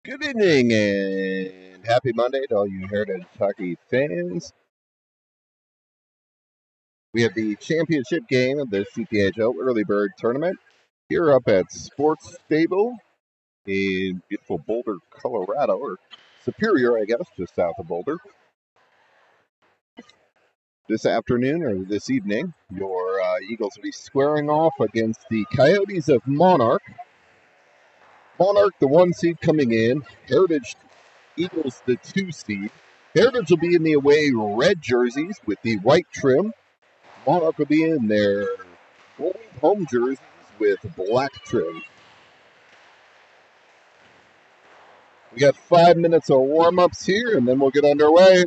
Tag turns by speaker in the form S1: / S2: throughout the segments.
S1: Good evening and happy Monday to all you Heritage Hockey fans. We have the championship game of the CPHL Early Bird Tournament here up at Sports Stable in beautiful Boulder, Colorado, or Superior, I guess, just south of Boulder. This afternoon or this evening, your Eagles will be squaring off against the Coyotes of Monarch. Monarch, the 1 seed coming in. Heritage Eagles, the 2 seed. Heritage will be in the away red jerseys with the white trim. Monarch will be in their home jerseys with black trim. We got 5 minutes of warm-ups here, and then we'll get underway.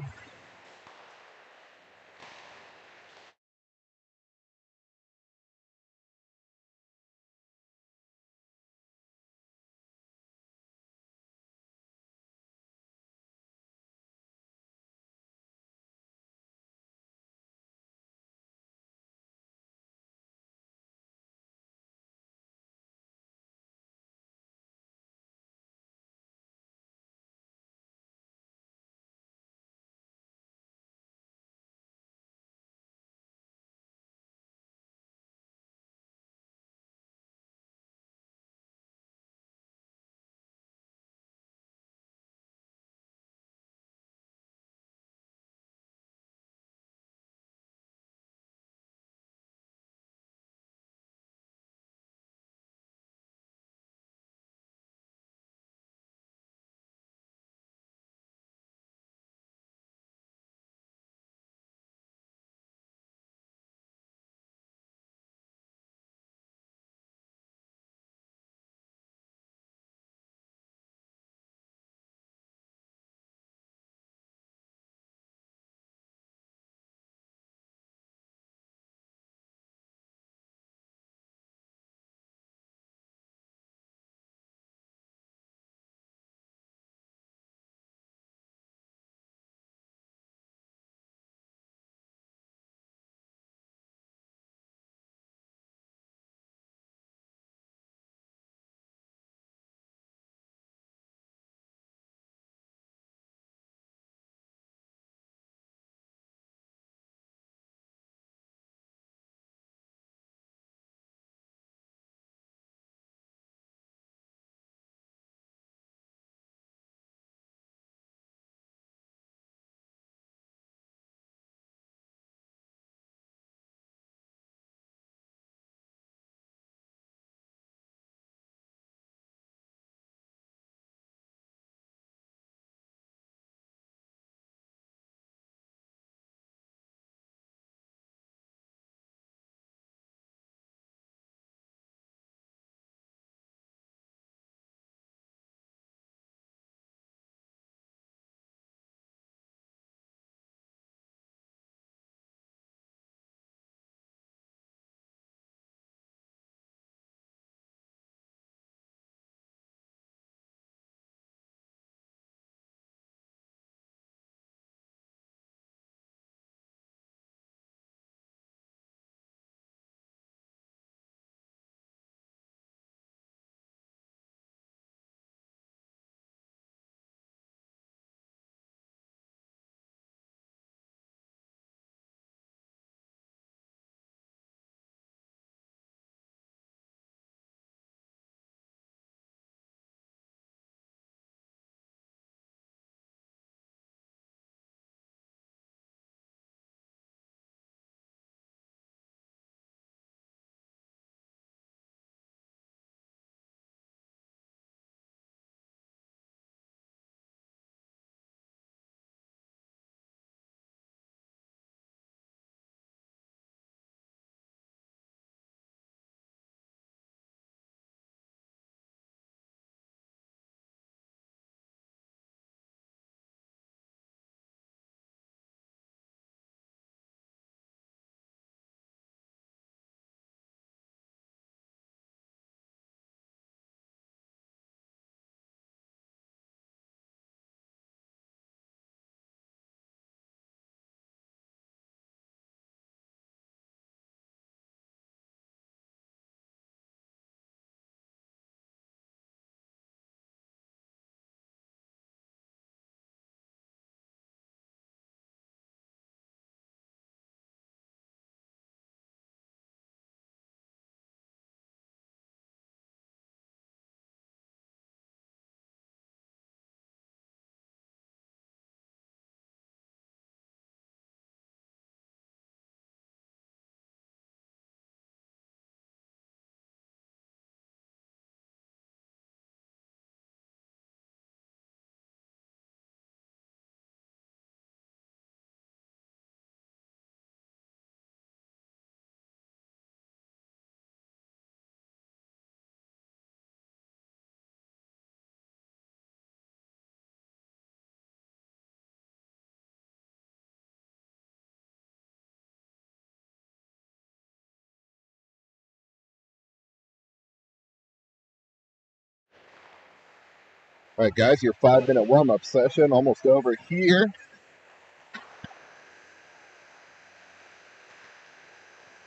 S1: All right, guys, your 5-minute warm-up session almost over here.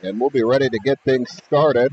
S1: And we'll be ready to get things started.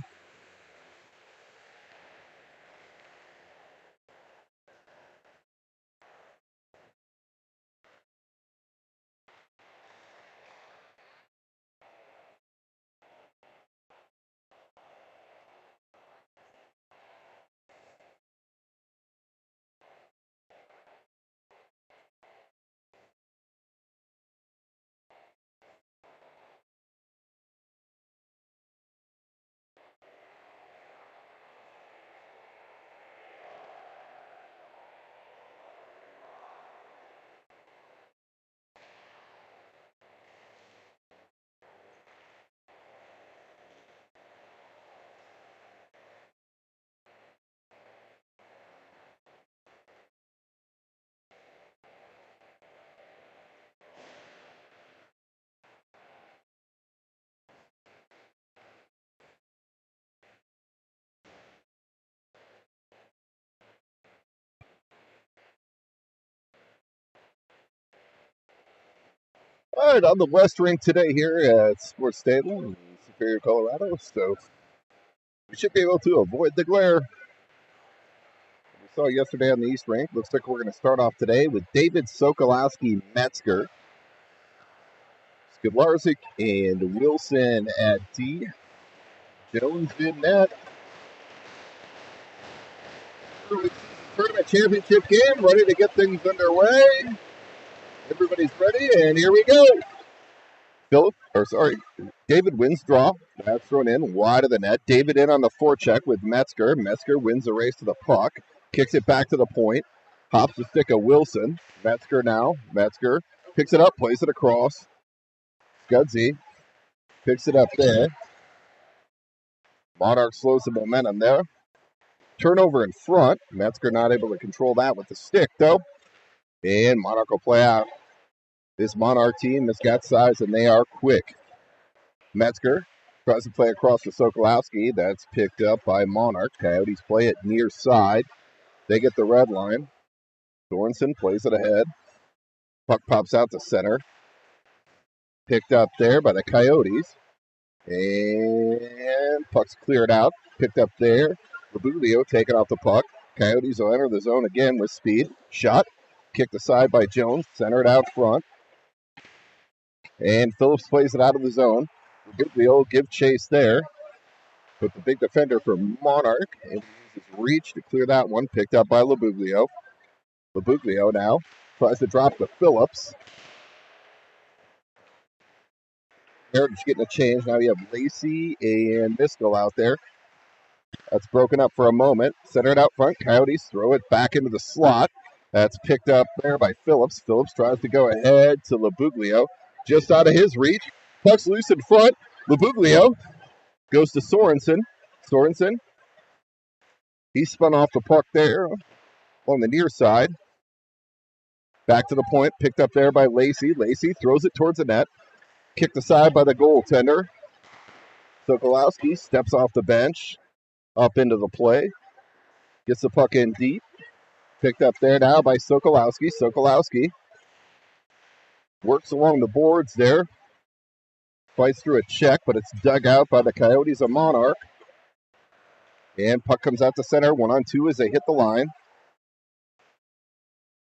S1: All right, on the West Rink today here at Sports Stable in Superior, Colorado. So we should be able to avoid the glare we saw yesterday on the East Rink. Looks like we're going to start off today with David Sokolowski Metzger, Skidlarczyk and Wilson at D. Jones in net. Tournament championship game, ready to get things underway. Everybody's ready, and here we go. David wins draw. That's thrown in wide of the net. David in on the forecheck with Metzger. Metzger wins the race to the puck. Kicks it back to the point. Hops the stick of Wilson. Metzger now. Metzger picks it up, plays it across. Scudzy picks it up there. Monarch slows the momentum there. Turnover in front. Metzger not able to control that with the stick, though. And Monarch will play out. This Monarch team has got size, and they are quick. Metzger tries to play across to Sokolowski. That's picked up by Monarch. Coyotes play it near side. They get the red line. Sorensen plays it ahead. Puck pops out to center. Picked up there by the Coyotes. And puck's cleared out. Picked up there. Labuglio taking off the puck. Coyotes will enter the zone again with speed. Shot. Kicked aside by Jones. Centered out front. And Phillips plays it out of the zone. Labuglio give chase there. But the big defender for Monarch and uses reach to clear that one. Picked up by Labuglio. Labuglio now tries to drop to Phillips. Heritage getting a change. Now you have Lacey and Miskell out there. That's broken up for a moment. Centered out front. Coyotes throw it back into the slot. That's picked up there by Phillips. Phillips tries to go ahead to Labuglio. Just out of his reach. Puck's loose in front. Labuglio goes to Sorensen. Sorensen. He spun off the puck there on the near side. Back to the point. Picked up there by Lacey. Lacey throws it towards the net. Kicked aside by the goaltender. Sokolowski steps off the bench. Up into the play. Gets the puck in deep. Picked up there now by Sokolowski. Sokolowski works along the boards there. Fights through a check, but it's dug out by the Coyotes of Monarch. And puck comes out to center. 1-on-2 as they hit the line.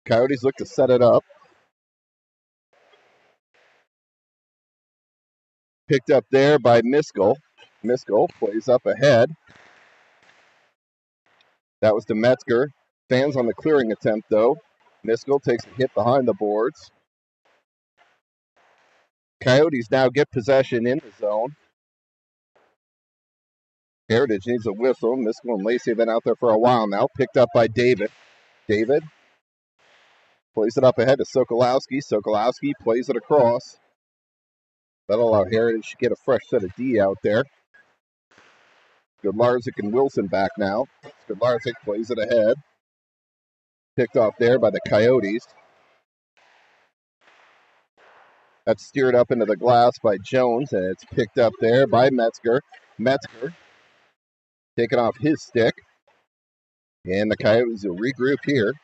S1: Coyotes look to set it up. Picked up there by Miskell. Miskell plays up ahead. That was to Metzger. Fans on the clearing attempt, though. Miskell takes a hit behind the boards. Coyotes now get possession in the zone. Heritage needs a whistle. Miskell and Lacey have been out there for a while now. Picked up by David. David plays it up ahead to Sokolowski. Sokolowski plays it across. That'll allow Heritage to get a fresh set of D out there. Skidlarczyk and Wilson back now. Skidlarczyk plays it ahead. Picked off there by the Coyotes. That's steered up into the glass by Jones, and it's picked up there by Metzger. Metzger taking off his stick. And the Coyotes will regroup here.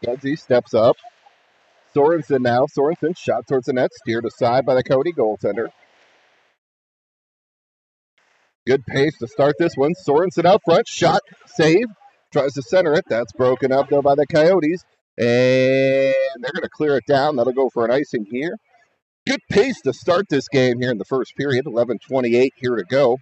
S1: Gudsy steps up. Sorensen now. Sorensen shot towards the net, steered aside by the Coyote goaltender. Good pace to start this one. Sorensen out front, shot, save, tries to center it. That's broken up though by the Coyotes, and they're going to clear it down. That'll go for an icing here. Good pace to start this game here in the first period. 11:28 here to go.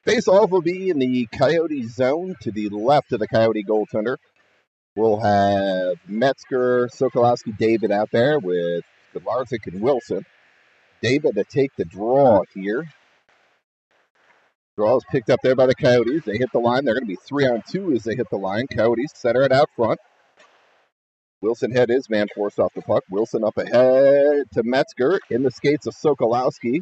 S1: Face-off will be in the Coyote zone to the left of the Coyote goaltender. We'll have Metzger, Sokolowski, David out there with Larzik and Wilson. David to take the draw here. Draw is picked up there by the Coyotes. They hit the line. They're going to be 3-on-2 as they hit the line. Coyotes center it out front. Wilson had his man forced off the puck. Wilson up ahead to Metzger. In the skates of Sokolowski.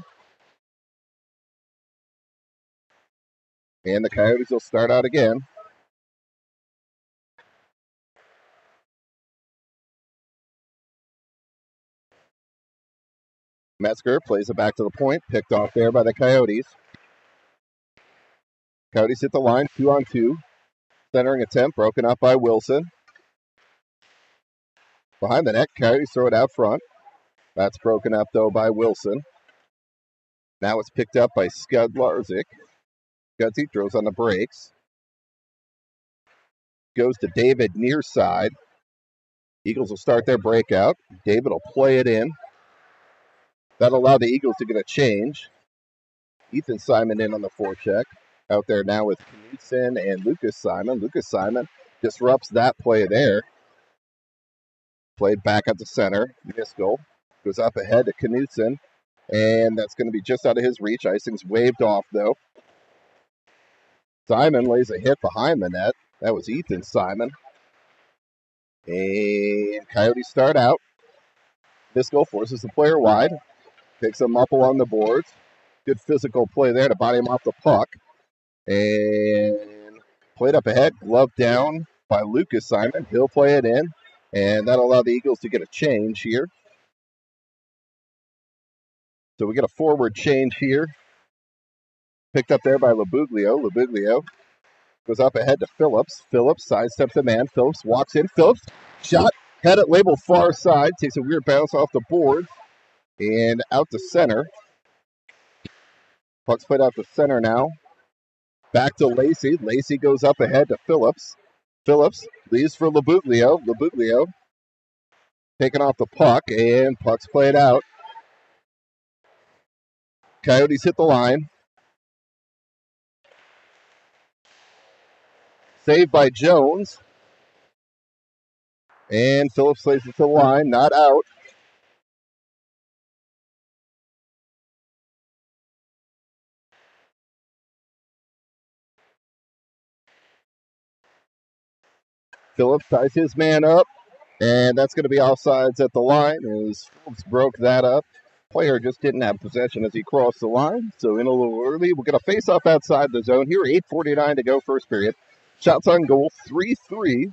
S1: And the Coyotes will start out again. Metzger plays it back to the point. Picked off there by the Coyotes. Coyotes hit the line, 2-on-2. Centering attempt, broken up by Wilson. Behind the net, Coyotes throw it out front. That's broken up, though, by Wilson. Now it's picked up by Scud Larzik. Gudsy throws on the brakes. Goes to David near side. Eagles will start their breakout. David will play it in. That'll allow the Eagles to get a change. Ethan Simon in on the forecheck. Out there now with Knudsen and Lucas Simon. Lucas Simon disrupts that play there. Played back at the center. Miskell goes up ahead to Knudsen. And that's going to be just out of his reach. Icing's waved off, though. Simon lays a hit behind the net. That was Ethan Simon. And Coyotes start out. Miskell forces the player wide. Picks him up along the boards. Good physical play there to body him off the puck. And played up ahead. Glove down by Lucas Simon. He'll play it in. And that'll allow the Eagles to get a change here. So we get a forward change here. Picked up there by Labuglio. Labuglio goes up ahead to Phillips. Phillips sidesteps the man. Phillips walks in. Phillips shot. Had it labeled far side. Takes a weird bounce off the board. And out to center. Puck's played out to center now. Back to Lacey. Lacey goes up ahead to Phillips. Phillips leaves for Labuglio. Labuglio taking off the puck. And puck's played out. Coyotes hit the line. Saved by Jones. And Phillips plays it to the line. Not out. Phillips ties his man up. And that's going to be offsides at the line as Phillips broke that up. Player just didn't have possession as he crossed the line. So in a little early, we'll get a face-off outside the zone here. 8:49 to go first period. Shots on goal, 3-3.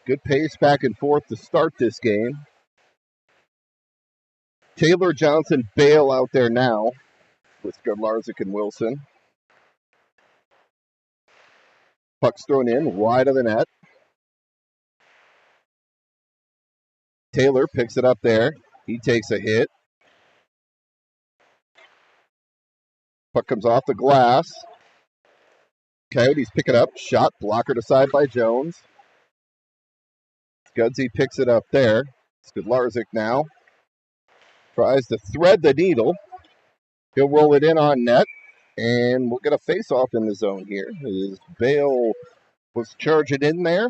S1: Good pace back and forth to start this game. Taylor, Johnson, Bale out there now with Larzik and Wilson. Puck's thrown in, wide of the net. Taylor picks it up there. He takes a hit. Puck comes off the glass. Coyotes pick it up. Shot blockered aside by Jones. Gudsy picks it up there. Skudlarzik now tries to thread the needle. He'll roll it in on net. And we'll get a face-off in the zone here. As Bale was charging in there.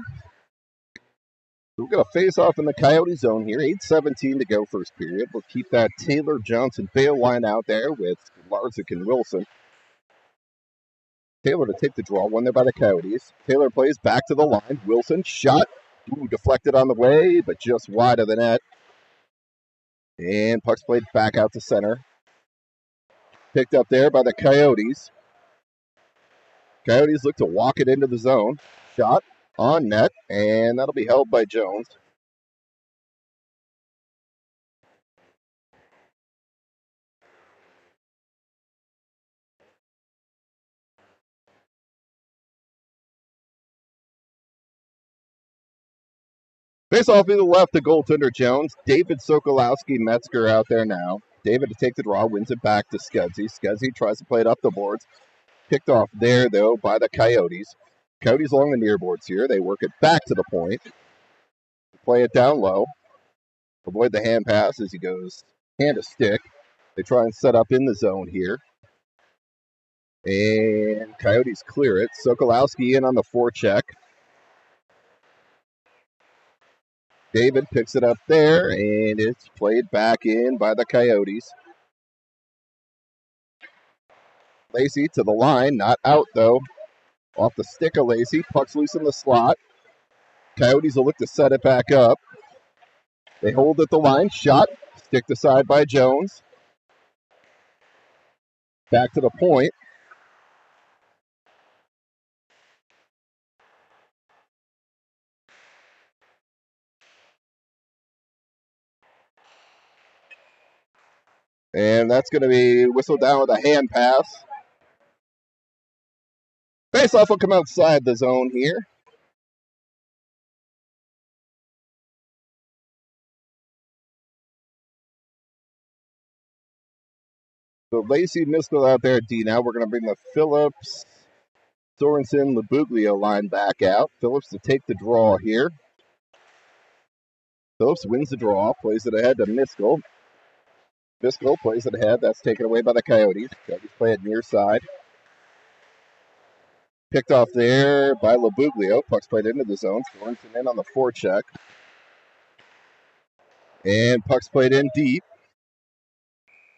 S1: We'll get a face-off in the Coyote zone here. 8:17 to go first period. We'll keep that Taylor, Johnson, Bale line out there with Larzik and Wilson. Taylor to take the draw, one there by the Coyotes. Taylor plays back to the line. Wilson shot. Ooh, deflected on the way, but just wide of the net. And puck's played back out to center. Picked up there by the Coyotes. Coyotes look to walk it into the zone. Shot on net, and that'll be held by Jones. Face off to the left, the goaltender Jones. David Sokolowski Metzger out there now. David to take the draw, wins it back to Scudzy. Scudzy tries to play it up the boards. Picked off there, though, by the Coyotes. Coyotes along the near boards here. They work it back to the point. Play it down low. Avoid the hand pass as he goes hand to stick. They try and set up in the zone here. And Coyotes clear it. Sokolowski in on the forecheck. David picks it up there, and it's played back in by the Coyotes. Lacey to the line, not out though. Off the stick of Lacey, puck's loose in the slot. Coyotes will look to set it back up. They hold at the line, shot, sticked aside by Jones. Back to the point. And that's going to be whistled down with a hand pass. Faceoff will come outside the zone here. So Lacey Miskell out there at D. Now we're going to bring the Phillips, Sorensen, Labuglio line back out. Phillips to take the draw here. Phillips wins the draw, plays it ahead to Miskell. Miskell plays it ahead. That's taken away by the Coyotes. Coyotes play it near side. Picked off there by Labuglio. Puck's played into the zone. Sorensen in on the forecheck. And puck's played in deep.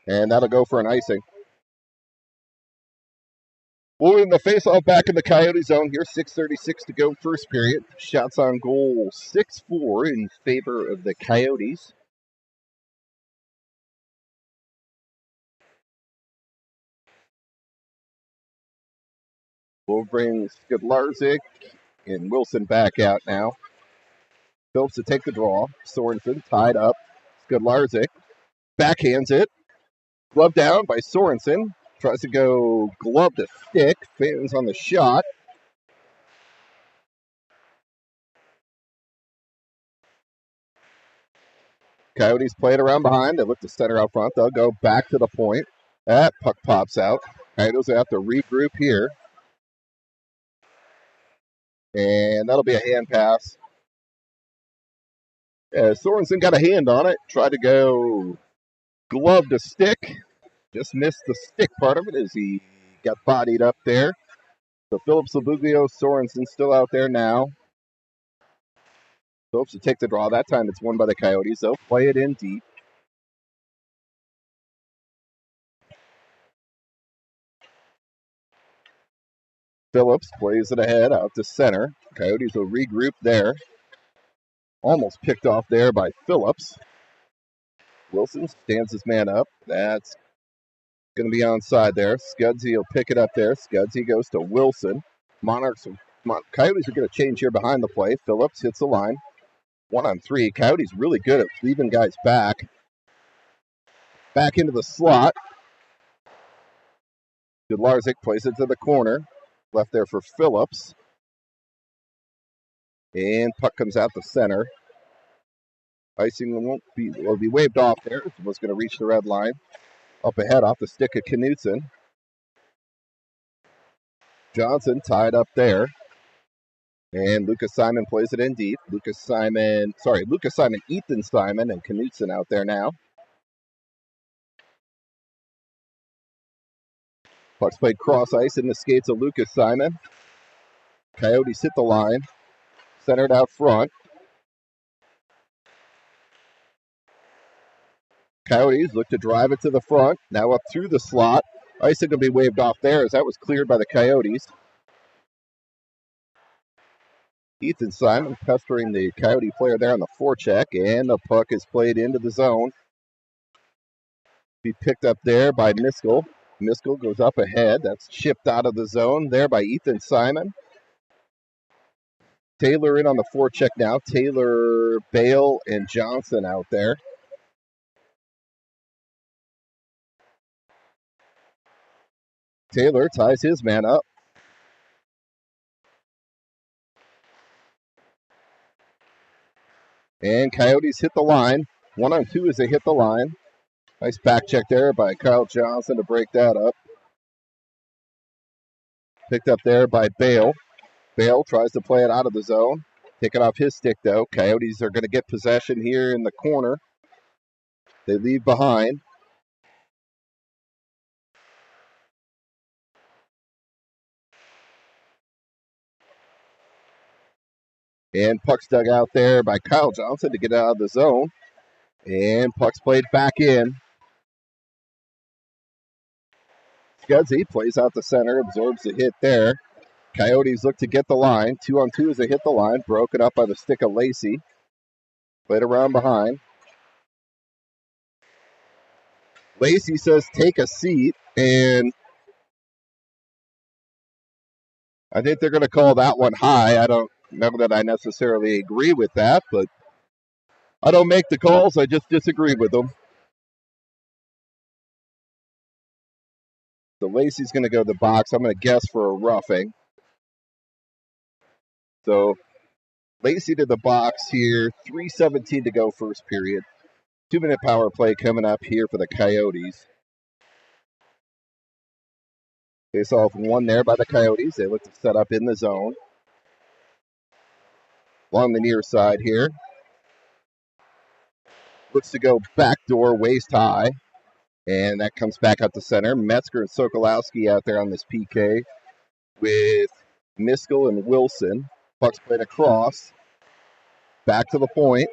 S1: And that'll go for an icing. Moving the face-off back in the Coyote zone here. 6:36 to go first period. Shots on goal 6-4 in favor of the Coyotes. We'll bring Skidlarczyk and Wilson back out now. Phillips to take the draw. Sorensen tied up. Skidlarczyk backhands it. Glove down by Sorensen. Tries to go glove to stick. Fans on the shot. Coyotes play it around behind. They look to center out front. They'll go back to the point. That puck pops out. Coyotes have to regroup here. And that'll be a hand pass. Sorensen got a hand on it. Tried to go glove to stick. Just missed the stick part of it as he got bodied up there. So Phillips, Labuglio, Sorensen still out there now. Phillips to take the draw. That time it's won by the Coyotes. They'll play it in deep. Phillips plays it ahead out to center. Coyotes will regroup there. Almost picked off there by Phillips. Wilson stands his man up. That's going to be onside there. Scudzy will pick it up there. Scudzy goes to Wilson. Coyotes are going to change here behind the play. Phillips hits the line. 1-on-3. Coyotes really good at leaving guys back. Back into the slot. Skidlarczyk plays it to the corner. Left there for Phillips. And puck comes out the center. Icing will be waved off there. It was going to reach the red line. Up ahead off the stick of Knutson. Johnson tied up there. And Lucas Simon plays it in deep. Lucas Simon, Ethan Simon, and Knutson out there now. Puck's played cross ice in the skates of Lucas Simon. Coyotes hit the line. Centered out front. Coyotes look to drive it to the front. Now up through the slot. Icing going to be waved off there as that was cleared by the Coyotes. Ethan Simon pestering the Coyote player there on the forecheck, and the puck is played into the zone. Be picked up there by Miskell. Miskell goes up ahead. That's chipped out of the zone there by Ethan Simon. Taylor in on the forecheck now. Taylor, Bale, and Johnson out there. Taylor ties his man up. And Coyotes hit the line. 1-on-2 as they hit the line. Nice back check there by Kyle Johnson to break that up. Picked up there by Bale. Bale tries to play it out of the zone. Take it off his stick, though. Coyotes are going to get possession here in the corner. They leave behind. And puck's dug out there by Kyle Johnson to get out of the zone. And puck's played back in. Scuzzy plays out the center, absorbs the hit there. Coyotes look to get the line. 2-on-2 as they hit the line. Broken up by the stick of Lacey. Played around behind. Lacey says, take a seat. And I think they're going to call that one high. I don't know that I necessarily agree with that, but I don't make the calls. I just disagree with them. So Lacey's going to go to the box. I'm going to guess for a roughing. So Lacey to the box here. 3:17 to go first period. 2-minute power play coming up here for the Coyotes. Face off one there by the Coyotes. They look to set up in the zone. Along the near side here. Looks to go backdoor waist high. And that comes back up to center. Metzger and Sokolowski out there on this PK with Miskell and Wilson. Puck's played across. Back to the point.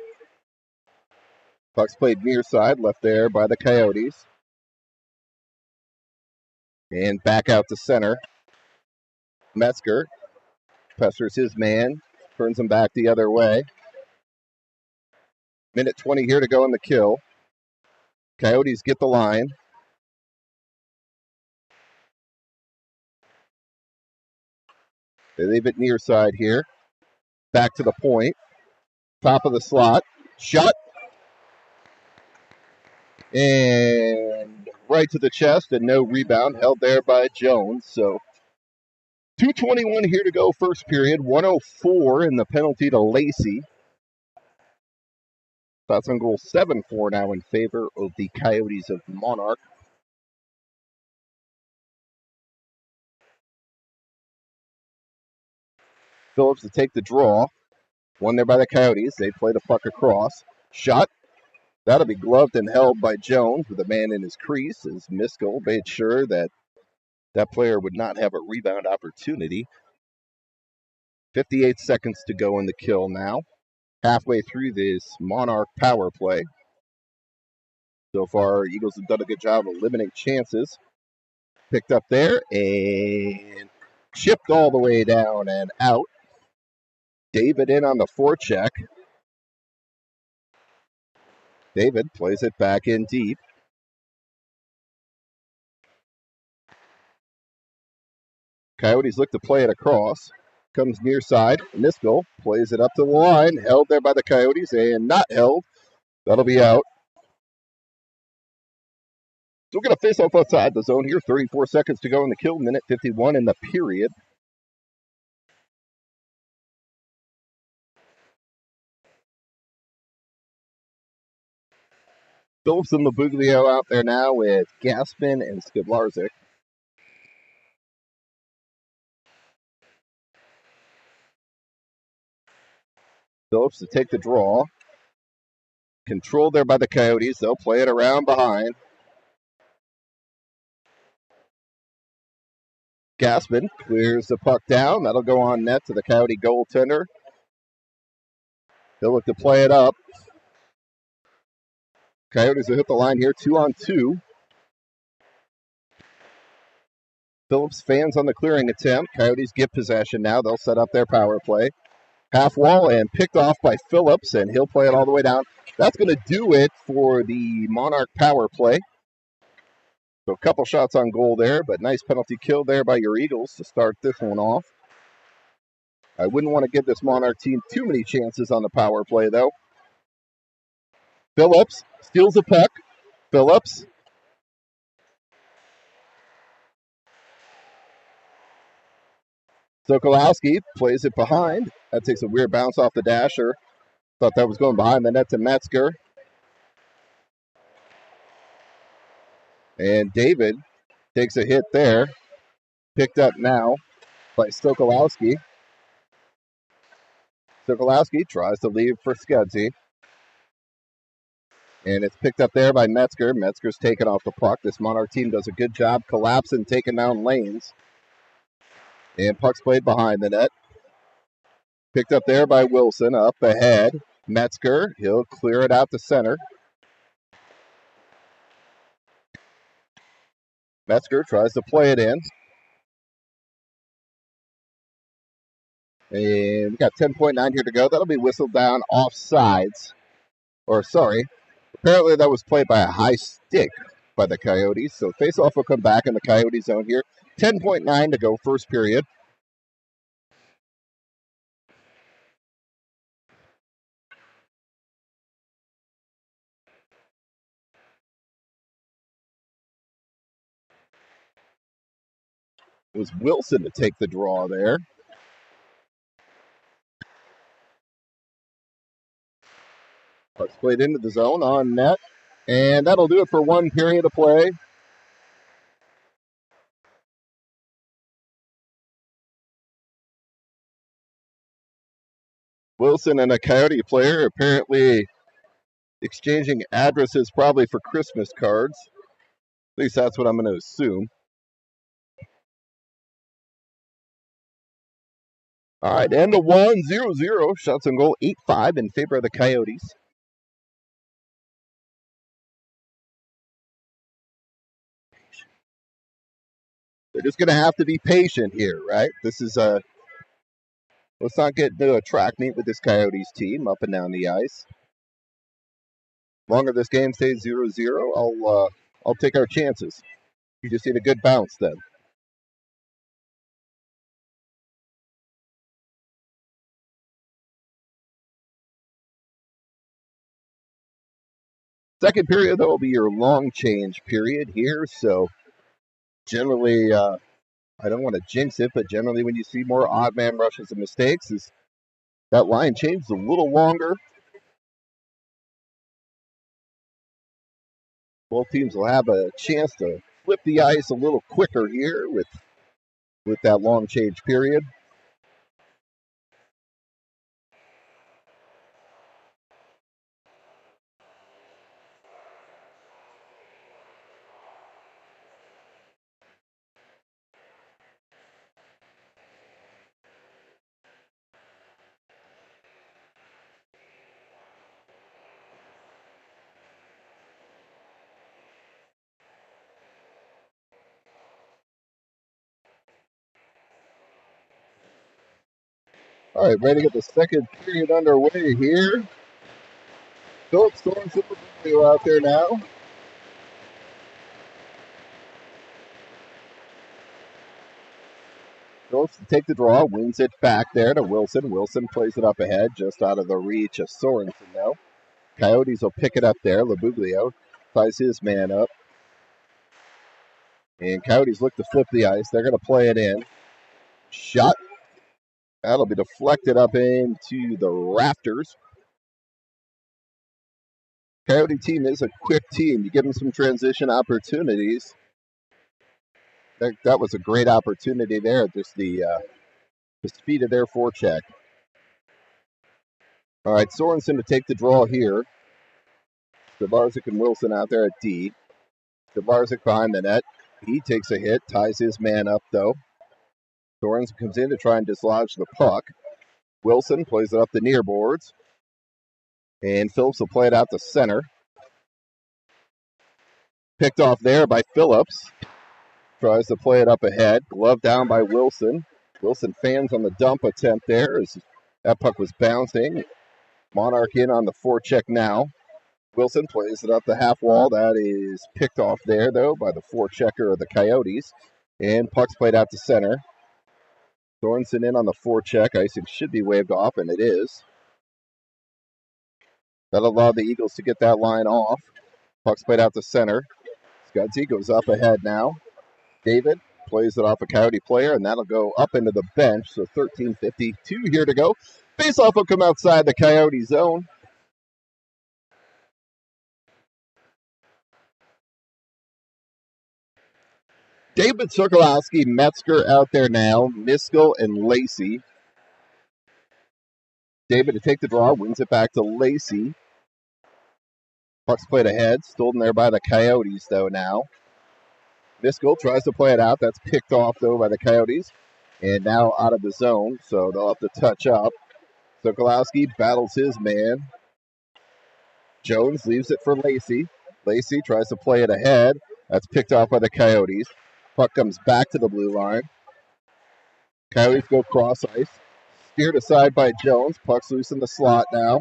S1: Puck's played near side, left there by the Coyotes. And back out to center. Metzger pesters his man, turns him back the other way. Minute 20 here to go in the kill. Coyotes get the line. They leave it near side here. Back to the point. Top of the slot. Shot. And right to the chest and no rebound. Held there by Jones. So 2:21 here to go first period. 1:04 in the penalty to Lacey. That's on goal 7-4 now in favor of the Coyotes of Monarch. Phillips to take the draw. One there by the Coyotes. They play the puck across. Shot. That'll be gloved and held by Jones with a man in his crease as Miskell made sure that that player would not have a rebound opportunity. 58 seconds to go in the kill now. Halfway through this Monarch power play. So far, Eagles have done a good job of limiting chances. Picked up there and chipped all the way down and out. David in on the forecheck. David plays it back in deep. Coyotes look to play it across. Comes near side. Miskell plays it up to the line. Held there by the Coyotes and not held. That'll be out. So we're going to face off outside the zone here. 34 seconds to go in the kill. Minute 51 in the period. Phillips and Labuglio out there now with Gaspin and Skidlarczyk. Phillips to take the draw. Controlled there by the Coyotes. They'll play it around behind. Gaspin clears the puck down. That'll go on net to the Coyote goaltender. They'll look to play it up. Coyotes will hit the line here, 2-on-2. Phillips fans on the clearing attempt. Coyotes get possession now. They'll set up their power play. Half wall and picked off by Phillips, and he'll play it all the way down. That's going to do it for the Monarch power play. So a couple shots on goal there, but nice penalty kill there by your Eagles to start this one off. I wouldn't want to give this Monarch team too many chances on the power play, though. Phillips steals the puck. Phillips. Sokolowski plays it behind. That takes a weird bounce off the dasher. Thought that was going behind the net to Metzger. And David takes a hit there. Picked up now by Stokolowski. Stokolowski tries to leave for Scudzy. And it's picked up there by Metzger. Metzger's taken off the puck. This Monarch team does a good job collapsing, taking down lanes. And puck's played behind the net. Picked up there by Wilson. Up ahead. Metzger. He'll clear it out to center. Metzger tries to play it in. And we got 10.9 here to go. That'll be whistled down offsides. Or, sorry. Apparently that was played by a high stick by the Coyotes. So face-off will come back in the Coyote zone here. 10.9 to go, first period. It was Wilson to take the draw there. Puck's played into the zone on net. And that'll do it for one period of play. Wilson and a Coyote player apparently exchanging addresses probably for Christmas cards. At least that's what I'm going to assume. All right, end of 1-0-0. Shots on goal 8-5 in favor of the Coyotes. They're just going to have to be patient here, right? This is a... Let's not get into a track meet with this Coyotes team up and down the ice. Longer this game stays 0-0, I'll take our chances. You just need a good bounce then. Second period, though, will be your long change period here. So generally, I don't want to jinx it, but generally when you see more odd man rushes and mistakes, is that line changes a little longer. Both teams will have a chance to flip the ice a little quicker here with that long change period. All right, ready to get the second period underway here. Phillips throwing Super Mario out there now. Phillips to take the draw, wins it back there to Wilson. Wilson plays it up ahead, just out of the reach of Sorensen now. Coyotes will pick it up there. Labuglio ties his man up. And Coyotes look to flip the ice. They're going to play it in. Shot. That'll be deflected up into the rafters. Coyote team is a quick team. You give them some transition opportunities. That was a great opportunity there. Just the speed of their forecheck. All right, Sorensen to take the draw here. Zabarzik and Wilson out there at D. Zabarzik behind the net. He takes a hit, ties his man up, though. Sorensen comes in to try and dislodge the puck. Wilson plays it up the near boards. And Phillips will play it out to center. Picked off there by Phillips. Tries to play it up ahead. Glove down by Wilson. Wilson fans on the dump attempt there as that puck was bouncing. Monarch in on the forecheck now. Wilson plays it up the half wall. That is picked off there, though, by the forechecker of the Coyotes. And puck's played out to center. Sorensen in on the forecheck. Icing should be waved off, and it is. That'll allow the Eagles to get that line off. Puck's played out to center. Scudzy goes up ahead now. David plays it off a Coyote player, and that'll go up into the bench. So 13:52 here to go. Face-off will come outside the Coyote zone. David Sokolowski, Metzger out there now. Miskell and Lacey. David to take the draw, wins it back to Lacey. Puck's played ahead, stolen there by the Coyotes, though, now. Miskell tries to play it out. That's picked off, though, by the Coyotes. And now out of the zone, so they'll have to touch up. Sokolowski battles his man. Jones leaves it for Lacey. Lacey tries to play it ahead. That's picked off by the Coyotes. Puck comes back to the blue line. Coyotes go cross ice. Steered aside by Jones. Puck's loose in the slot now.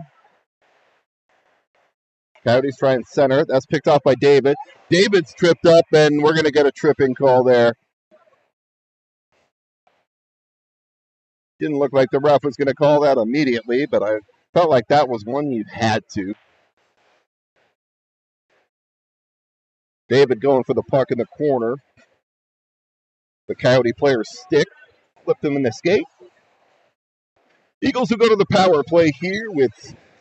S1: Coyotes try and center. That's picked off by David. David's tripped up, and we're going to get a tripping call there. Didn't look like the ref was going to call that immediately, but I felt like that was one you had to. David going for the puck in the corner. The Coyote player's stick flipped him in the skate. Eagles will go to the power play here with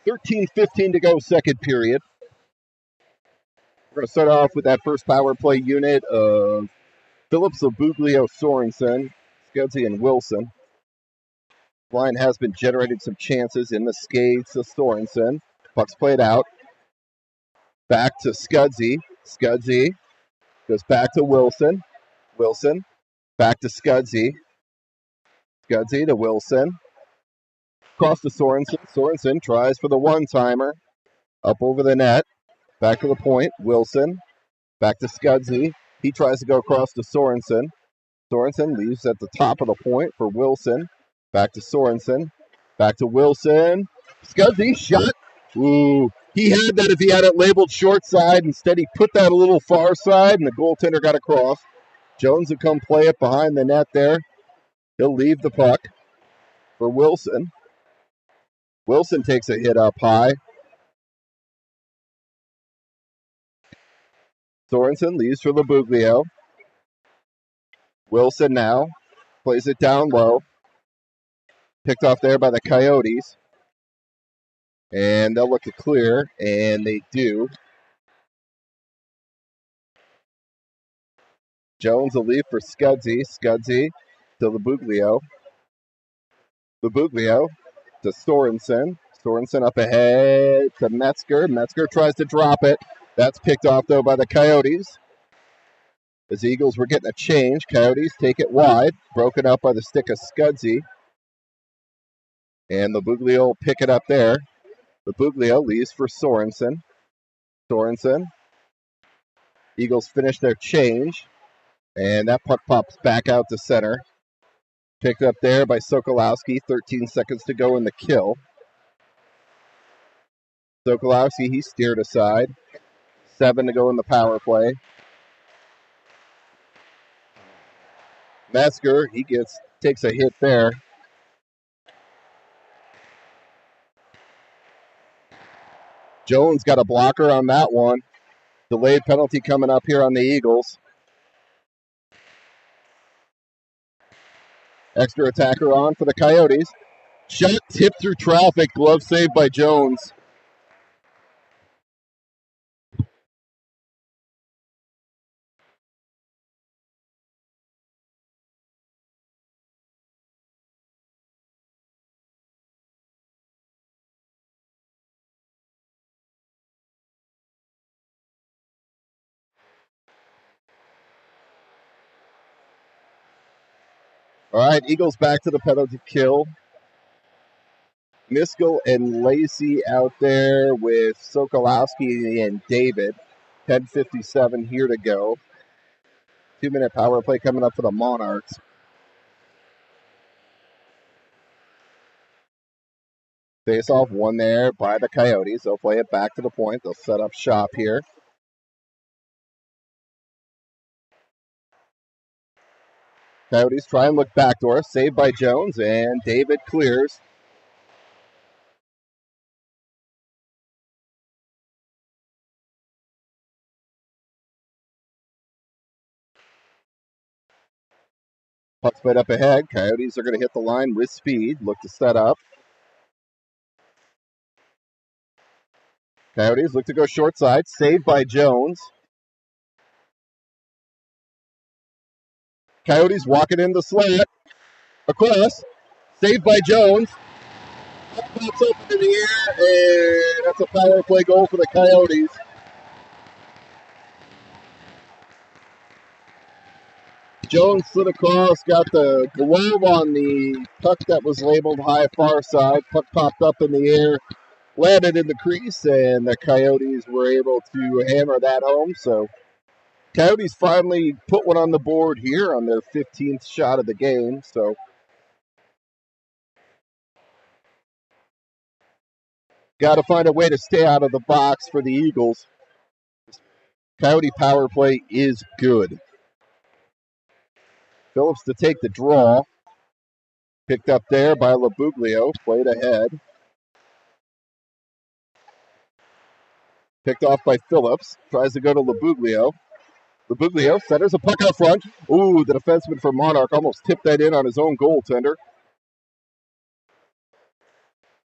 S1: 13:15 to go, second period. We're going to start off with that first power play unit of Phillips, Obuglio, Sorensen, Scudzi, and Wilson. Line has been generating some chances in the skates of Sorensen. Puck's played out. Back to Scudzi. Scudzi goes back to Wilson. Wilson back to Scudzi. Scudzi to Wilson. Across to Sorensen. Sorensen tries for the one-timer. Up over the net. Back to the point. Wilson. Back to Scudzi. He tries to go across to Sorensen. Sorensen leaves at the top of the point for Wilson. Back to Sorensen. Back to Wilson. Scudzi shot. Ooh. He had that if he had it labeled short side. Instead, he put that a little far side, and the goaltender got across. Jones will come play it behind the net there. He'll leave the puck for Wilson. Wilson takes a hit up high. Sorensen leaves for Buglio. Wilson now plays it down low. Picked off there by the Coyotes. And they'll look to clear, and they do. Jones will leave for Scudzi. Scudzi to Buglio. Buglio to Sorensen. Sorensen up ahead to Metzger. Metzger tries to drop it. That's picked off, though, by the Coyotes. As the Eagles were getting a change, Coyotes take it wide. Broken up by the stick of Scudzi. And Buglio will pick it up there. Buglio leaves for Sorensen. Sorensen. Eagles finish their change. And that puck pops back out to center. Picked up there by Sokolowski. 13 seconds to go in the kill. Sokolowski, he steered aside. 7 to go in the power play. Metzger, he takes a hit there. Jones got a blocker on that one. Delayed penalty coming up here on the Eagles. Extra attacker on for the Coyotes. Shot tipped through traffic. Glove saved by Jones. All right, Eagles back to the penalty kill. Miskell and Lacey out there with Sokolowski and David. 10:57 here to go. 2-minute power play coming up for the Monarchs. Face off one there by the Coyotes. They'll play it back to the point. They'll set up shop here. Coyotes try and look backdoor. Saved by Jones, and David clears. Puck's played up ahead. Coyotes are going to hit the line with speed. Look to set up. Coyotes look to go short side. Saved by Jones. Coyotes walking in the slant. Across. Saved by Jones. Pops open in the air, and that's a power play goal for the Coyotes. Jones slid across, got the glove on the puck that was labeled high far side. Puck popped up in the air, landed in the crease, and the Coyotes were able to hammer that home. So Coyotes finally put one on the board here on their 15th shot of the game. So got to find a way to stay out of the box for the Eagles. Coyote power play is good. Phillips to take the draw. Picked up there by Labuglio. Played ahead. Picked off by Phillips. Tries to go to Labuglio. Labuglio centers a puck out front. Ooh, the defenseman for Monarch almost tipped that in on his own goaltender.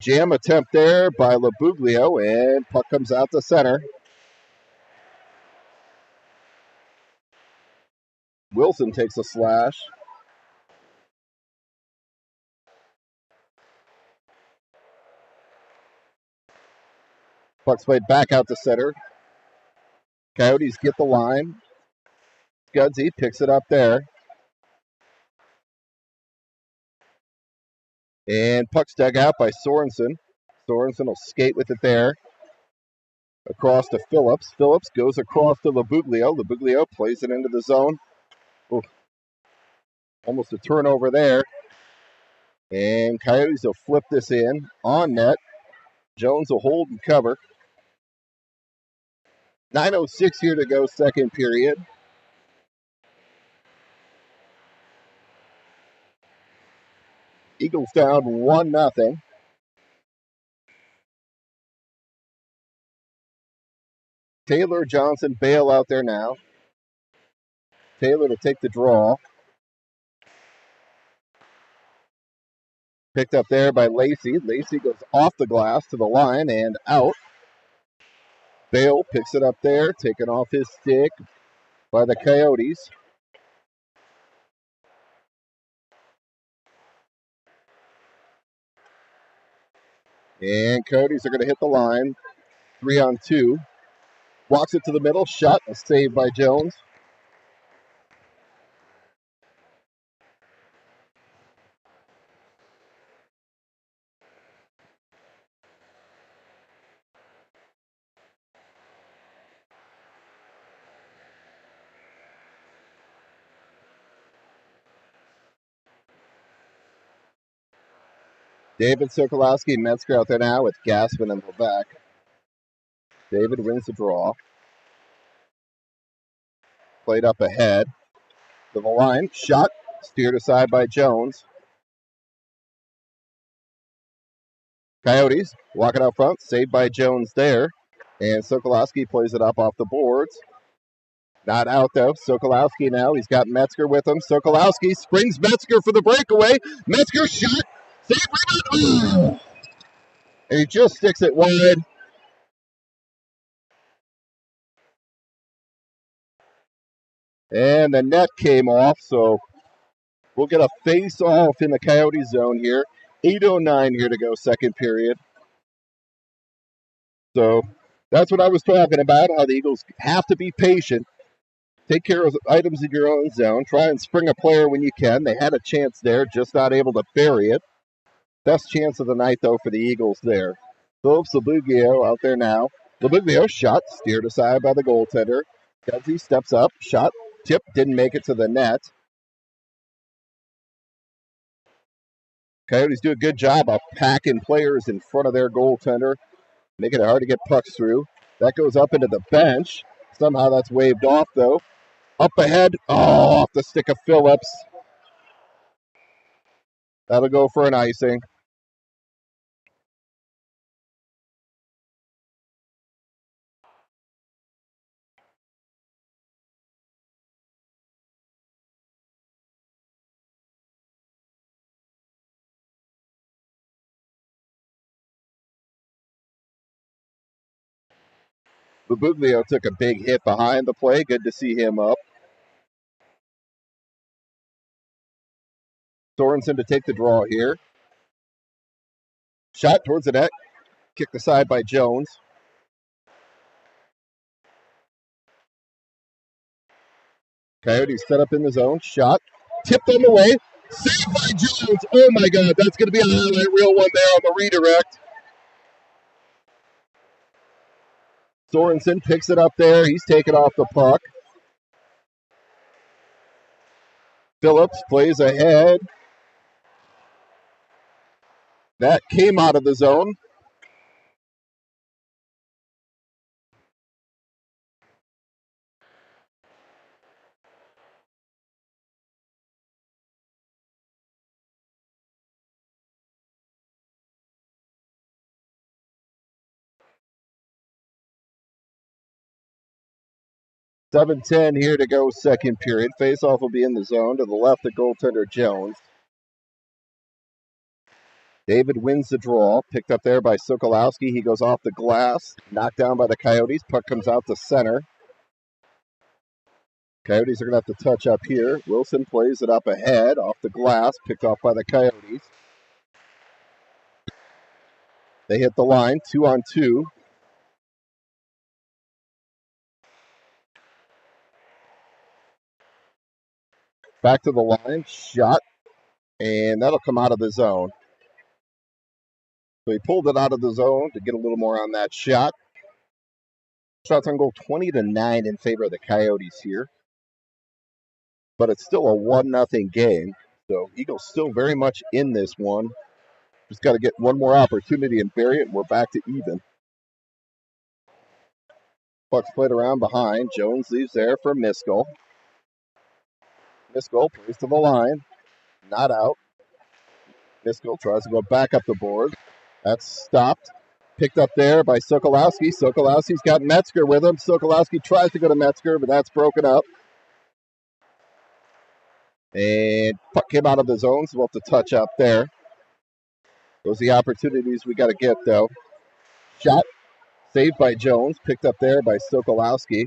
S1: Jam attempt there by Labuglio, and puck comes out to center. Wilson takes a slash. Puck's played back out to center. Coyotes get the line. Scudsy picks it up there. And puck's dug out by Sorensen. Sorensen will skate with it there. Across to Phillips. Phillips goes across to Labuglio. Labuglio plays it into the zone. Ooh. Almost a turnover there. And Coyotes will flip this in on net. Jones will hold and cover. 9:06 here to go, second period. Eagles down 1-0. Taylor, Johnson, Bale out there now. Taylor to take the draw. Picked up there by Lacey. Lacey goes off the glass to the line and out. Bale picks it up there, taken off his stick by the Coyotes. And Coyotes are going to hit the line. 3-on-2. Walks it to the middle. Shot. A save by Jones. David Sokolowski, Metzger out there now with Gaspin and Levac. David wins the draw. Played up ahead. To the line. Shot. Steered aside by Jones. Coyotes walking out front. Saved by Jones there. And Sokolowski plays it up off the boards. Not out though. Sokolowski now. He's got Metzger with him. Sokolowski springs Metzger for the breakaway. Metzger shot. Save rebound. And he just sticks it wide. And the net came off, so we'll get a face-off in the Coyote zone here. 8:09 here to go, second period. So that's what I was talking about, how the Eagles have to be patient. Take care of items in your own zone. Try and spring a player when you can. They had a chance there, just not able to bury it. Best chance of the night, though, for the Eagles there. Phillips Labuglio out there now. Labuglio shot, steered aside by the goaltender. Gudsy steps up, shot, tip, didn't make it to the net. Coyotes do a good job of packing players in front of their goaltender, making it hard to get pucks through. That goes up into the bench. Somehow that's waved off, though. Up ahead. Oh, off the stick of Phillips. That'll go for an icing. Bubuglio took a big hit behind the play. Good to see him up. Sorensen to take the draw here. Shot towards the net. Kicked aside by Jones. Coyotes set up in the zone. Shot. Tipped on the way. Saved by Jones. Oh my God, that's going to be a highlight reel one there on the redirect. Sorensen picks it up there. He's taken off the puck. Phillips plays ahead. That came out of the zone. $7:10 here to go, second period. Faceoff will be in the zone. To the left, the goaltender Jones. David wins the draw. Picked up there by Sokolowski. He goes off the glass. Knocked down by the Coyotes. Puck comes out to center. Coyotes are going to have to touch up here. Wilson plays it up ahead. Off the glass. Picked off by the Coyotes. They hit the line. 2-on-2. Back to the line. Shot. And that'll come out of the zone. So he pulled it out of the zone to get a little more on that shot. Shots on goal 20-9 in favor of the Coyotes here. But it's still a 1-0 game. So Eagles still very much in this one. Just got to get one more opportunity and bury it, and we're back to even. Puck's played around behind. Jones leaves there for Miskell. Miskell plays to the line. Not out. Miskell tries to go back up the board. That's stopped. Picked up there by Sokolowski. Sokolowski's got Metzger with him. Sokolowski tries to go to Metzger, but that's broken up. And puck came out of the zone, so we'll have to touch up there. Those are the opportunities we got to get, though. Shot. Saved by Jones. Picked up there by Sokolowski.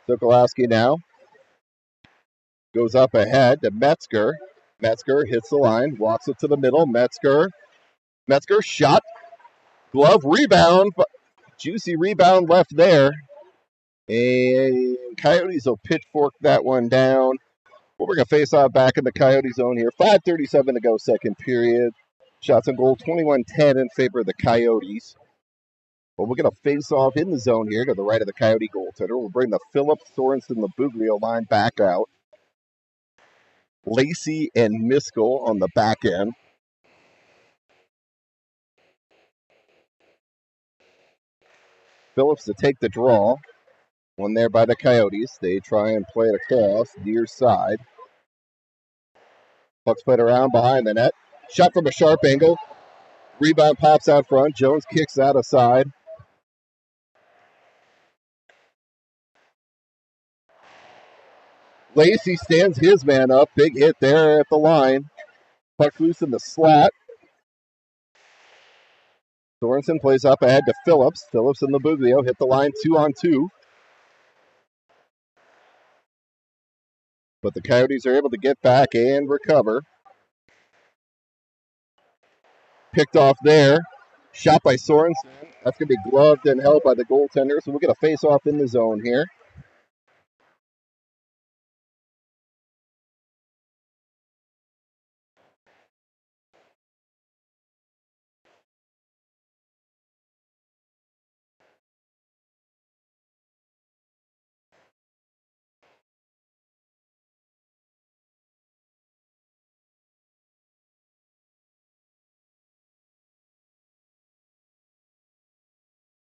S1: Sokolowski now goes up ahead to Metzger. Metzger hits the line, walks it to the middle. Metzger shot, glove, rebound, juicy rebound left there. And Coyotes will pitchfork that one down. Well, we're going to face off back in the Coyote zone here. 5:37 to go, second period. Shots on goal 21-10 in favor of the Coyotes. Well, we're going to face off in the zone here to the right of the Coyote goaltender. We'll bring the Phillips, Sorensen, the Buglio line back out. Lacey and Miskell on the back end. Phillips to take the draw. One there by the Coyotes. They try and play it across near side. Puck's played around behind the net. Shot from a sharp angle. Rebound pops out front. Jones kicks that aside. Lacey stands his man up. Big hit there at the line. Puck loose in the slot. Sorensen plays up ahead to Phillips. Phillips and the Buglio hit the line 2-on-2. But the Coyotes are able to get back and recover. Picked off there. Shot by Sorensen. That's going to be gloved and held by the goaltender. So we'll get a face-off in the zone here.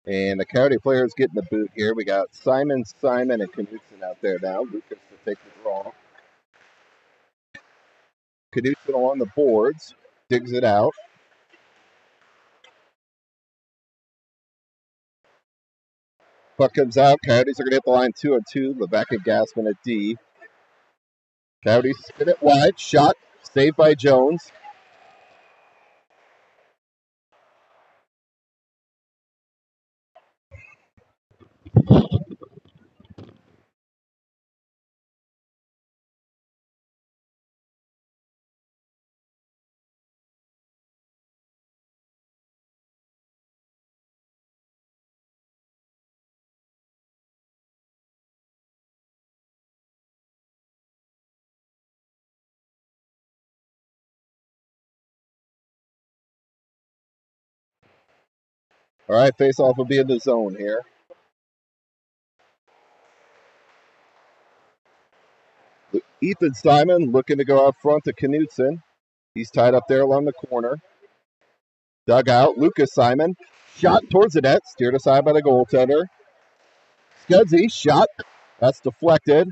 S1: And the Coyote players getting the boot here. We got Simon, and Knudsen out there now. Lucas to take the draw. Knudsen along the boards. Digs it out. Puck comes out. Coyotes are going to hit the line 2-on-2. Levack and Gassman at D. Coyotes spin it wide. Shot. Saved by Jones. All right, face-off will be in the zone here. Ethan Simon looking to go out front to Knutson. He's tied up there along the corner. Dugout, Lucas Simon. Shot towards the net, steered aside by the goaltender. Scudzy, shot. That's deflected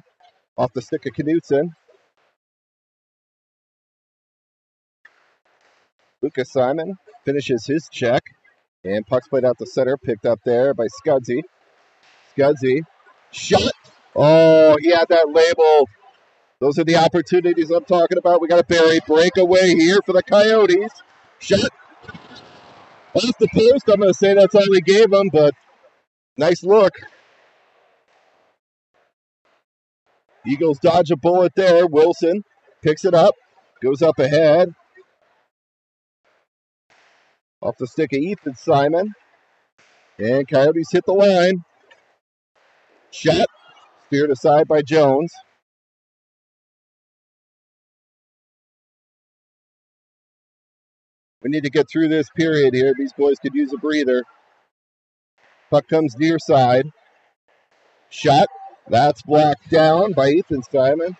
S1: off the stick of Knutson. Lucas Simon finishes his check. And puck's played out the center, picked up there by Scudzy. Scudzy, shot. Oh, he had that labeled. Those are the opportunities I'm talking about. We got a Barry breakaway here for the Coyotes. Shot off the post. I'm going to say that's all we gave him, but nice look. Eagles dodge a bullet there. Wilson picks it up, goes up ahead. Off the stick of Ethan Simon. And Coyotes hit the line. Shot, steered aside by Jones. We need to get through this period here. These boys could use a breather. Puck comes near side. Shot. That's blocked down by Ethan Simon.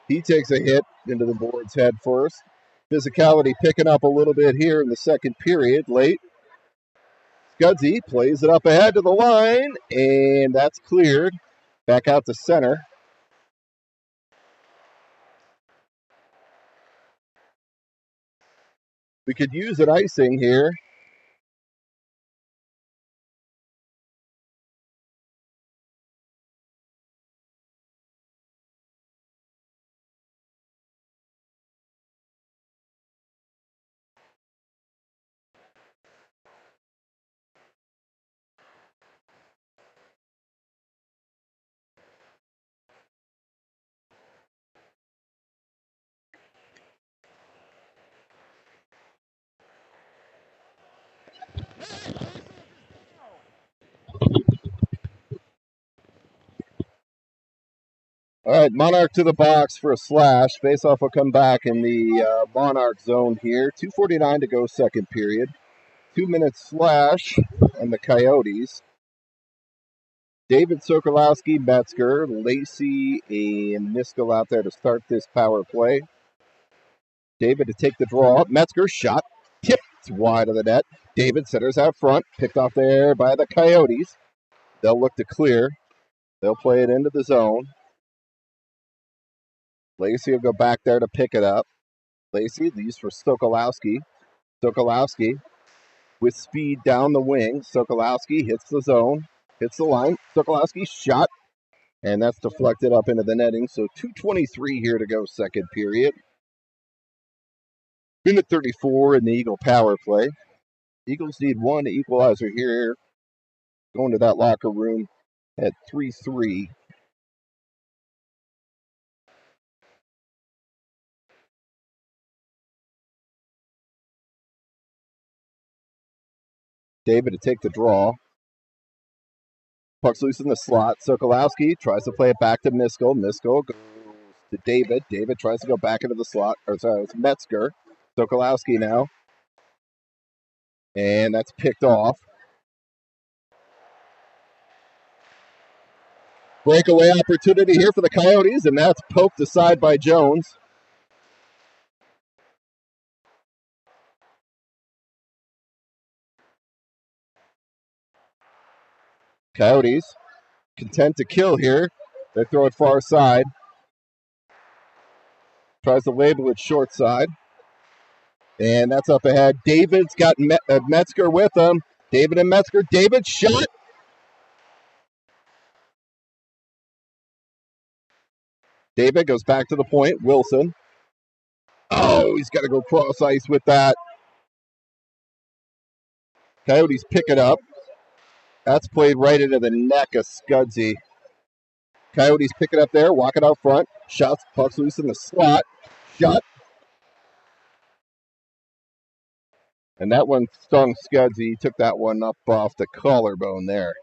S1: He takes a hit into the board's head first. Physicality picking up a little bit here in the second period, late. Scudzy plays it up ahead to the line, and that's cleared. Back out to center. We could use an icing here. All right, Monarch to the box for a slash. Faceoff will come back in the Monarch zone here. 2:49 to go, second period. 2-minute slash on the Coyotes. David Sokolowski, Metzger, Lacey, and Miskell out there to start this power play. David to take the draw. Metzger shot, tipped wide of the net. David centers out front, picked off there by the Coyotes. They'll look to clear. They'll play it into the zone. Lacey will go back there to pick it up. Lacey leaves for Sokolowski. Sokolowski with speed down the wing. Sokolowski hits the zone, hits the line. Sokolowski shot, and that's deflected up into the netting. So 2:23 here to go, second period. Minute 34 in the Eagle power play. Eagles need one equalizer here. Going to that locker room at 3-3. David to take the draw. Puck's loose in the slot. Sokolowski tries to play it back to Miskell. Miskell goes to David. David tries to go back into the slot. Or sorry, it's Metzger. Sokolowski now. And that's picked off. Breakaway opportunity here for the Coyotes, and that's poked aside by Jones. Coyotes content to kill here. They throw it far side. Tries to label it short side. And that's up ahead. David's got Metzger with him. David and Metzger. David shot. David goes back to the point. Wilson. Oh, he's got to go cross ice with that. Coyotes pick it up. That's played right into the neck of Scudsy. Coyotes pick it up there, walk it out front. Shots, pucks loose in the slot. Shot. And that one stung Scudsy. He took that one up off the collarbone there.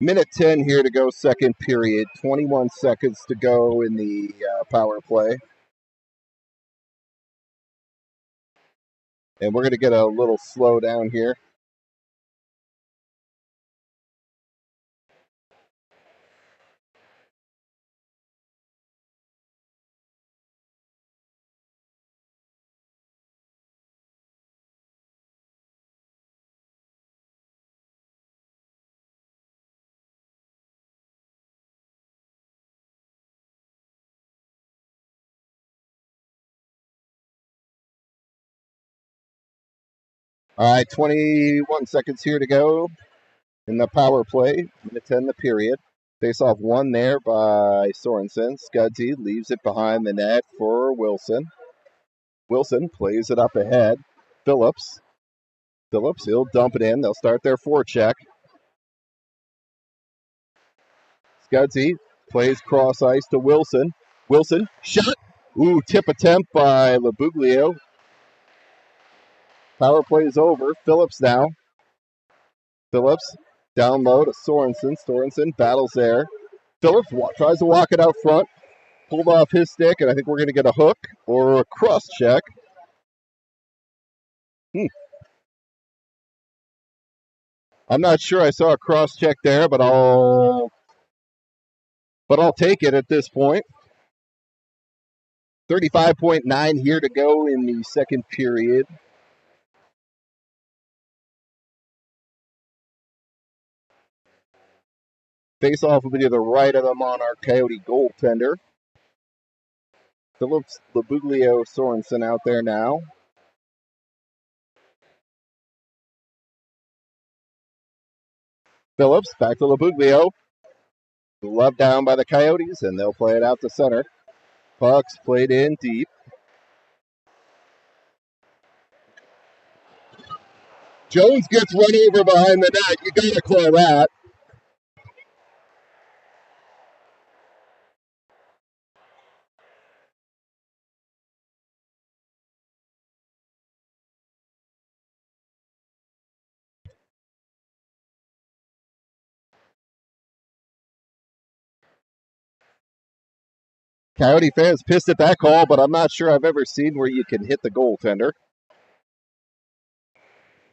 S1: Minute 10 here to go, second period. 21 seconds to go in the power play. And we're going to get a little slow down here. All right, 21 seconds here to go in the power play. Minute 10 the period. Face off one there by Sorensen. Scudsy leaves it behind the net for Wilson. Wilson plays it up ahead. Phillips, he'll dump it in. They'll start their forecheck. Scudsy plays cross ice to Wilson. Wilson, shot. Ooh, tip attempt by Labuglio. Power play is over. Phillips now. Phillips down low to Sorensen. Sorensen battles there. Phillips tries to walk it out front. Pulled off his stick, and I think we're going to get a hook or a cross check. I'm not sure I saw a cross check there, but I'll take it at this point. 35.9 here to go in the second period. Face off will be to the right of the Monarch Coyote goaltender. Phillips, Labuglio, Sorensen out there now. Phillips back to Labuglio. Glove down by the Coyotes, and they'll play it out to center. Pucks played in deep. Jones gets run over behind the net. You got to call that. Coyote fans pissed at that call, but I'm not sure I've ever seen where you can hit the goaltender.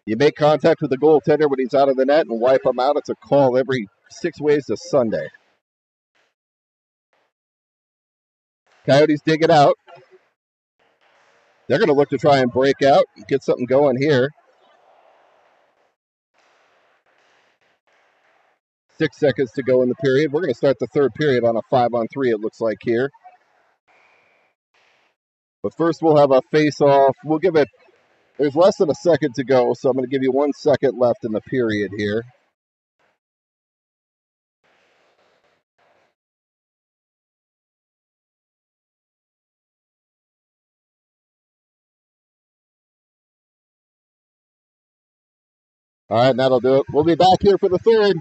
S1: You make contact with the goaltender when he's out of the net and wipe him out. It's a call every 6 ways to Sunday. Coyotes dig it out. They're going to look to try and break out and get something going here. 6 seconds to go in the period. We're going to start the third period on a 5-on-3, it looks like here. But first we'll have a face-off. We'll give it, there's less than a second to go, so I'm going to give you 1 second left in the period here. All right, that'll do it. We'll be back here for the third.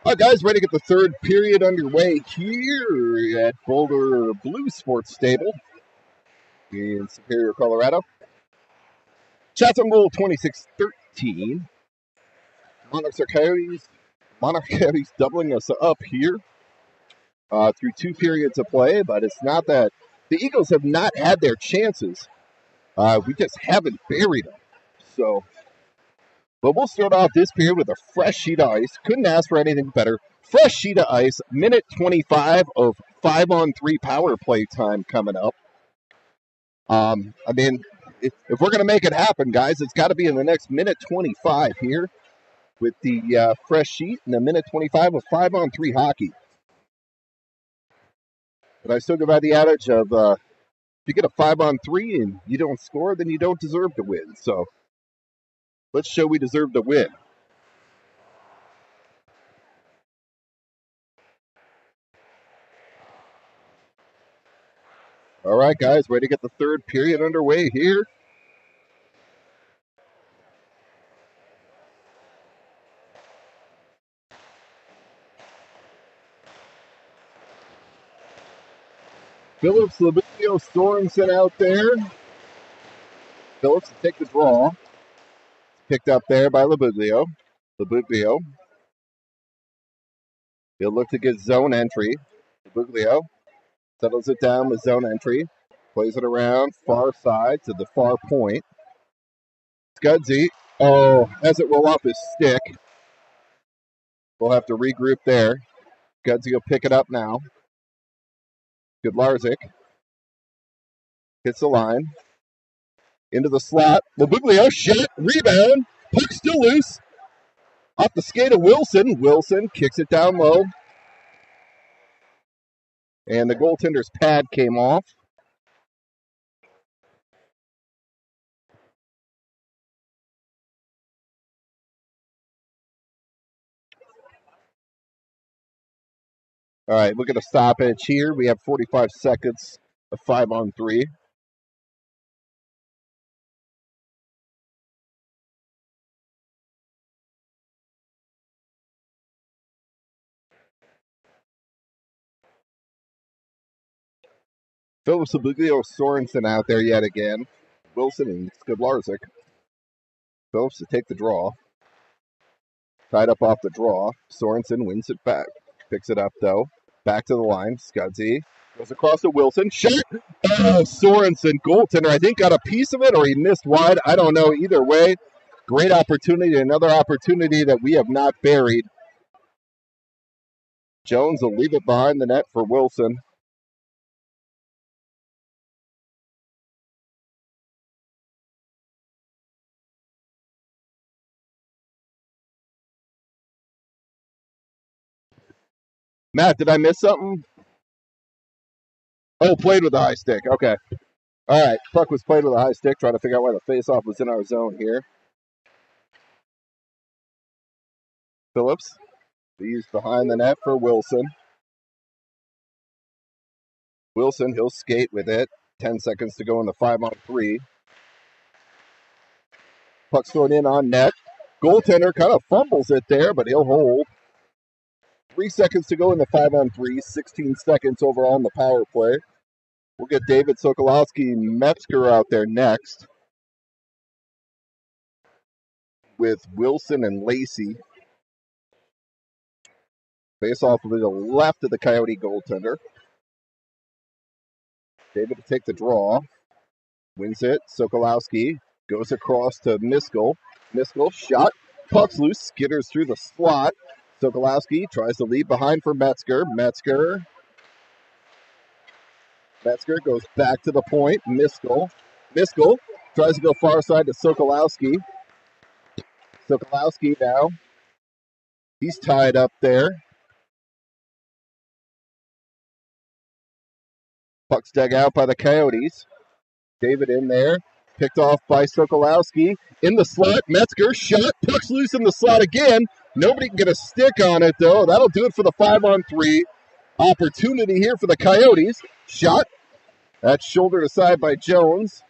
S1: All right, guys, ready to get the third period underway here at Boulder Blue Sports Stable in Superior, Colorado. Chatham Bowl 26-13. Monarchs are Coyotes. Monarch Coyotes doubling us up here through 2 periods of play, but it's not that the Eagles have not had their chances. We just haven't buried them. So, but we'll start off this period with a fresh sheet of ice. Couldn't ask for anything better. Fresh sheet of ice, minute 25 of 5-on-3 power play time coming up. I mean, if we're going to make it happen, guys, it's got to be in the next minute 25 here with the fresh sheet and the minute 25 of 5-on-3 hockey. But I still go by the adage of if you get a 5-on-3 and you don't score, then you don't deserve to win. So let's show we deserve to win. All right, guys, ready to get the third period underway here. Phillips, Labubio, Sorensen out there. Phillips to take the draw. Picked up there by Labubio. Labubio. He'll look to get zone entry. Labubio settles it down with zone entry. Plays it around far side to the far point. Scudzy, has it roll off his stick. We'll have to regroup there. Scudzy will pick it up now. Good Larzik. Hits the line. Into the slot. Labuglio, shot, rebound. Puck still loose. Off the skate of Wilson. Wilson kicks it down low. And the goaltender's pad came off. All right, look at a stoppage here. We have 45 seconds of 5-on-3. Phillips, Labuglio, Sorensen out there yet again. Wilson and Skidlarzik. Phillips to take the draw. Tied up off the draw. Sorensen wins it back. Picks it up, though. Back to the line. Scudzy goes across to Wilson. Shot! Oh, Sorensen, goaltender, I think got a piece of it or he missed wide. I don't know. Either way, great opportunity. Another opportunity that we have not buried. Jones will leave it behind the net for Wilson. Matt, did I miss something? Oh, played with the high stick. Okay. All right. Puck was played with a high stick. Trying to figure out why the faceoff was in our zone here. Phillips. He's behind the net for Wilson. Wilson, he'll skate with it. 10 seconds to go in the 5-on-3. Puck's thrown in on net. Goaltender kind of fumbles it there, but he'll hold. 3 seconds to go in the 5-on-3. 16 seconds overall in the power play. We'll get David Sokolowski Metzger out there next with Wilson and Lacey. Face off to the left of the Coyote goaltender. David to take the draw. Wins it. Sokolowski goes across to Miskell. Miskell shot. Puck's loose. Skitters through the slot. Sokolowski tries to lead behind for Metzger. Metzger goes back to the point. Miskell tries to go far side to Sokolowski. Sokolowski now. He's tied up there. Puck's dug out by the Coyotes. David in there. Picked off by Sokolowski. In the slot. Metzger shot. Puck's loose in the slot again. Nobody can get a stick on it, though. That'll do it for the 5-on-3. Opportunity here for the Coyotes. Shot. That's shouldered aside by Jones.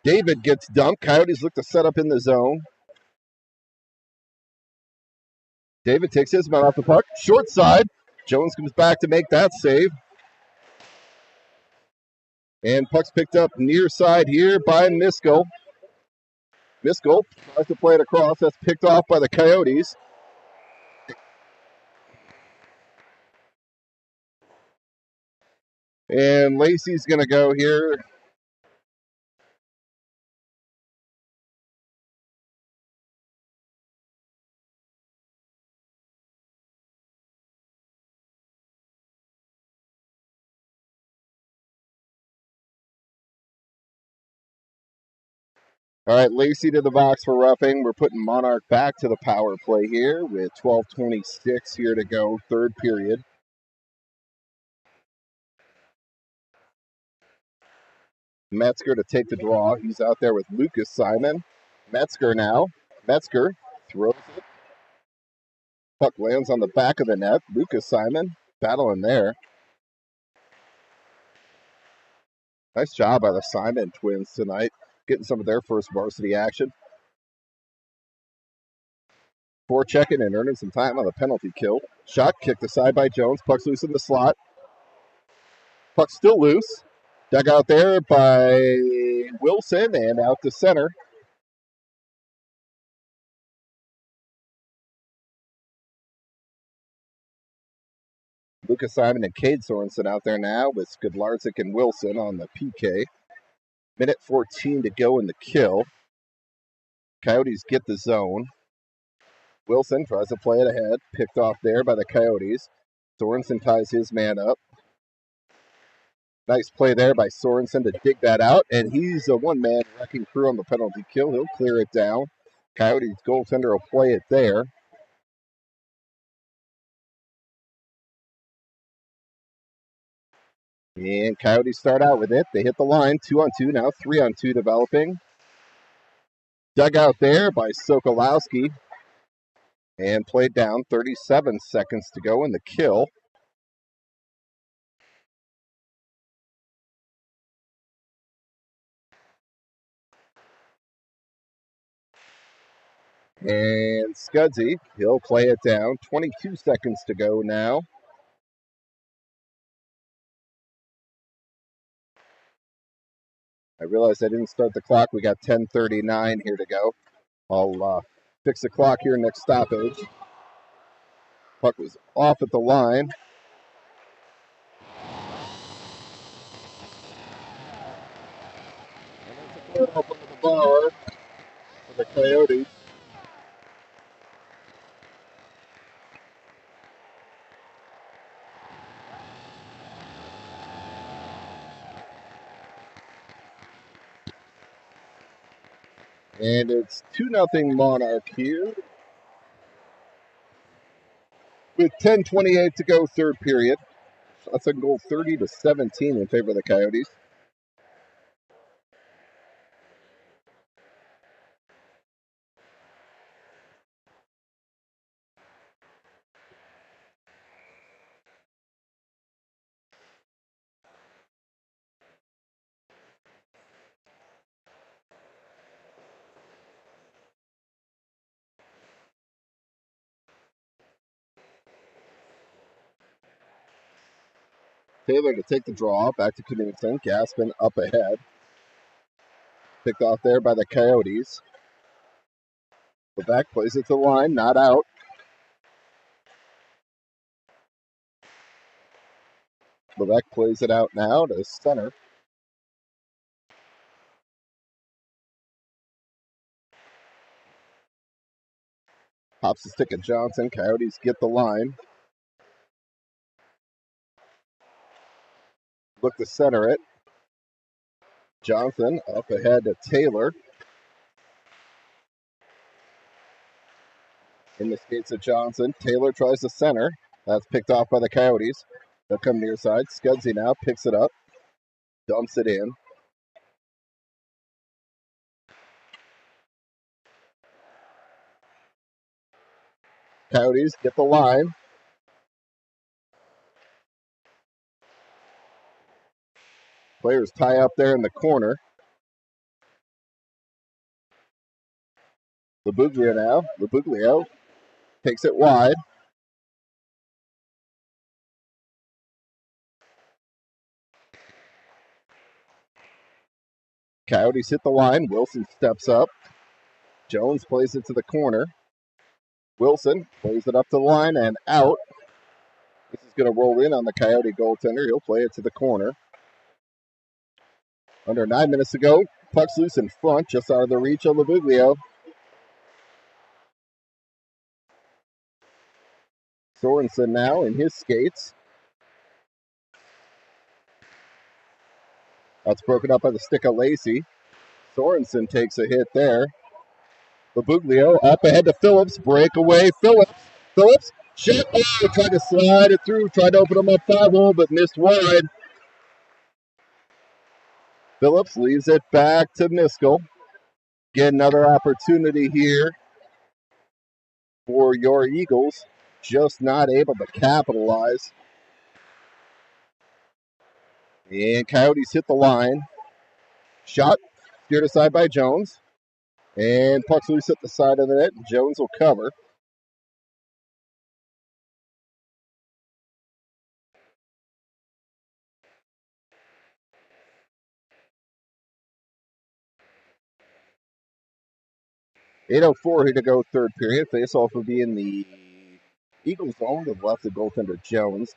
S1: David gets dumped. Coyotes look to set up in the zone. David takes his man off the puck. Short side. Jones comes back to make that save. And puck's picked up near side here by Miskell. Miskell tries to play it across. That's picked off by the Coyotes. And Lacey's going to go here. All right, Lacey to the box for roughing. We're putting Monarch back to the power play here with 12:26 here to go, third period. Metzger to take the draw. He's out there with Lucas Simon. Metzger now. Metzger throws it. Puck lands on the back of the net. Lucas Simon battling there. Nice job by the Simon twins tonight, getting some of their first varsity action. Forechecking and earning some time on the penalty kill. Shot kicked aside by Jones. Puck's loose in the slot. Puck's still loose. Dug out there by Wilson and out to center. Lucas Simon and Cade Sorensen out there now with Skudlarczyk and Wilson on the PK. Minute 14 to go in the kill. Coyotes get the zone. Wilson tries to play it ahead. Picked off there by the Coyotes. Sorensen ties his man up. Nice play there by Sorensen to dig that out. And he's a one-man wrecking crew on the penalty kill. He'll clear it down. Coyotes goaltender will play it there. And Coyotes start out with it. They hit the line, 2-on-2, now 3-on-2 developing. Dug out there by Sokolowski. And played down, 37 seconds to go in the kill. And Scudzy, he'll play it down, 22 seconds to go now. I realized I didn't start the clock. We got 10:39 here to go. I'll fix the clock here next stoppage. Puck was off at the line. And there's a clear open to the bar for the Coyotes. And it's 2-0 Monarch here. With 10:28 to go, third period. That's a goal 30-17 in favor of the Coyotes. Taylor to take the draw, back to Knudsen. Gaspin up ahead. Picked off there by the Coyotes. Levesque plays it to the line, not out. Levesque plays it out now to center. Pops the stick at Johnson. Coyotes get the line. Look to center it. Johnson up ahead to Taylor. In the skates of Johnson. Taylor tries to center. That's picked off by the Coyotes. They'll come near side. Scudzy now picks it up. Dumps it in. Coyotes get the line. Players tie up there in the corner. Labuglio now. Labuglio Takes it wide. Coyotes hit the line. Wilson steps up. Jones plays it to the corner. Wilson plays it up to the line and out. This is going to roll in on the Coyote goaltender. He'll play it to the corner. Under 9 minutes to go. Puck's loose in front, just out of the reach of Labuglio. Sorensen now in his skates. That's broken up by the stick of Lacey. Sorensen takes a hit there. Labuglio up ahead to Phillips. Breakaway. Phillips. Shot. Oh, tried to slide it through. Tried to open him up 5-hole, but missed wide. Phillips leaves it back to Niskell. Get another opportunity here for your Eagles. Just not able to capitalize. And Coyotes hit the line. Shot. Steered aside by Jones. And puck's loose at the side of the net. Jones will cover. .804 here to go third period. Face-off will be in the Eagles zone. They've left the goaltender Jones.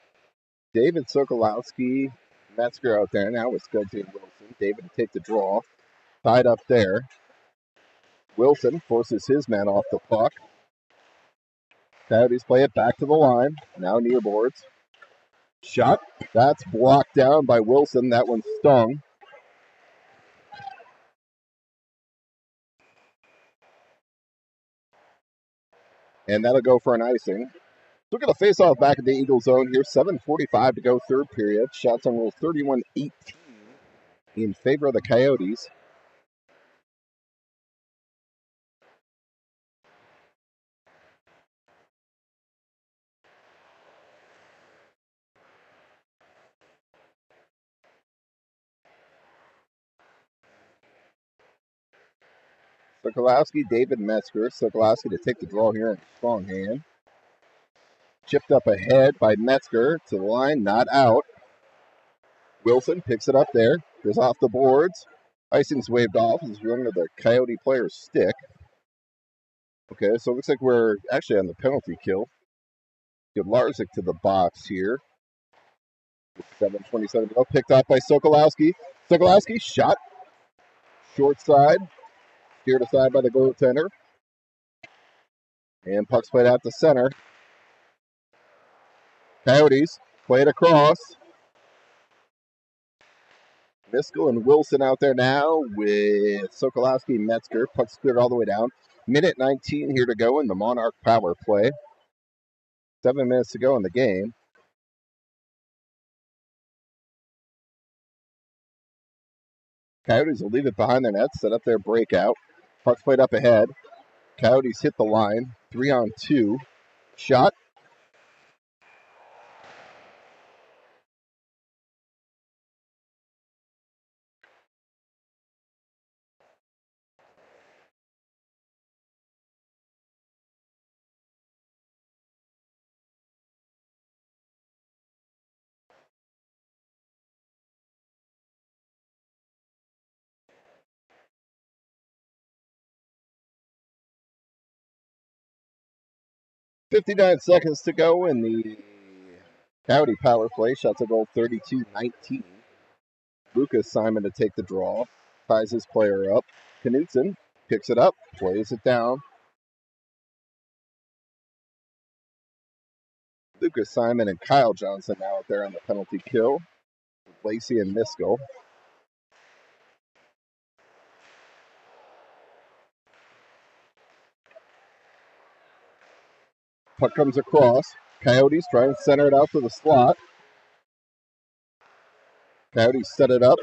S1: David Sokolowski, Metzger out there now with Scudzy and Wilson. David to take the draw. Tied up there. Wilson forces his man off the puck. Coyotes play it back to the line. Now near boards. Shot. That's blocked down by Wilson. That one stung. And that'll go for an icing. So we're going to face off back at the Eagle zone here. 7:45 to go third period. Shots on roll 31-18 in favor of the Coyotes. Sokolowski, David Metzger. Sokolowski to take the draw here in strong hand. Chipped up ahead by Metzger to the line, not out. Wilson picks it up there. Goes off the boards. Icing's waved off. It's under the Coyote player's stick. Okay, so it looks like we're actually on the penalty kill. Get Larzik to the box here. 7:27 to go. Picked off by Sokolowski. Sokolowski shot. Short side. Steered aside by the goaltender. And puck's played out to center. Coyotes play it across. Niskell and Wilson out there now with Sokolowski and Metzger. Puck's cleared all the way down. Minute 19 here to go in the Monarch power play. 7 minutes to go in the game. Coyotes will leave it behind their net, set up their breakout. Puck's played up ahead. Coyotes hit the line. 3-on-2. Shot. .59 seconds to go in the Coyote power play. Shots a goal 32-19. Lucas Simon to take the draw. Ties his player up. Knutson picks it up, plays it down. Lucas Simon and Kyle Johnson now out there on the penalty kill. Lacey and Niskell. Puck comes across. Coyotes try and center it out to the slot. Coyotes set it up.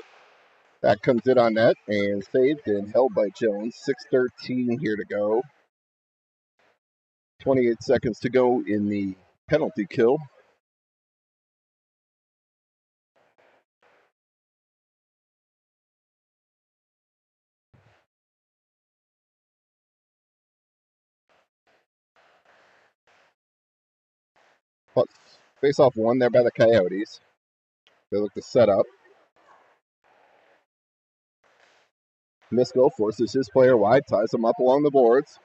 S1: That comes in on net and saved and held by Jones. 6:13 here to go. 28 seconds to go in the penalty kill. Face off one there by the Coyotes. They look to set up. Misko forces his player wide, ties him up along the boards.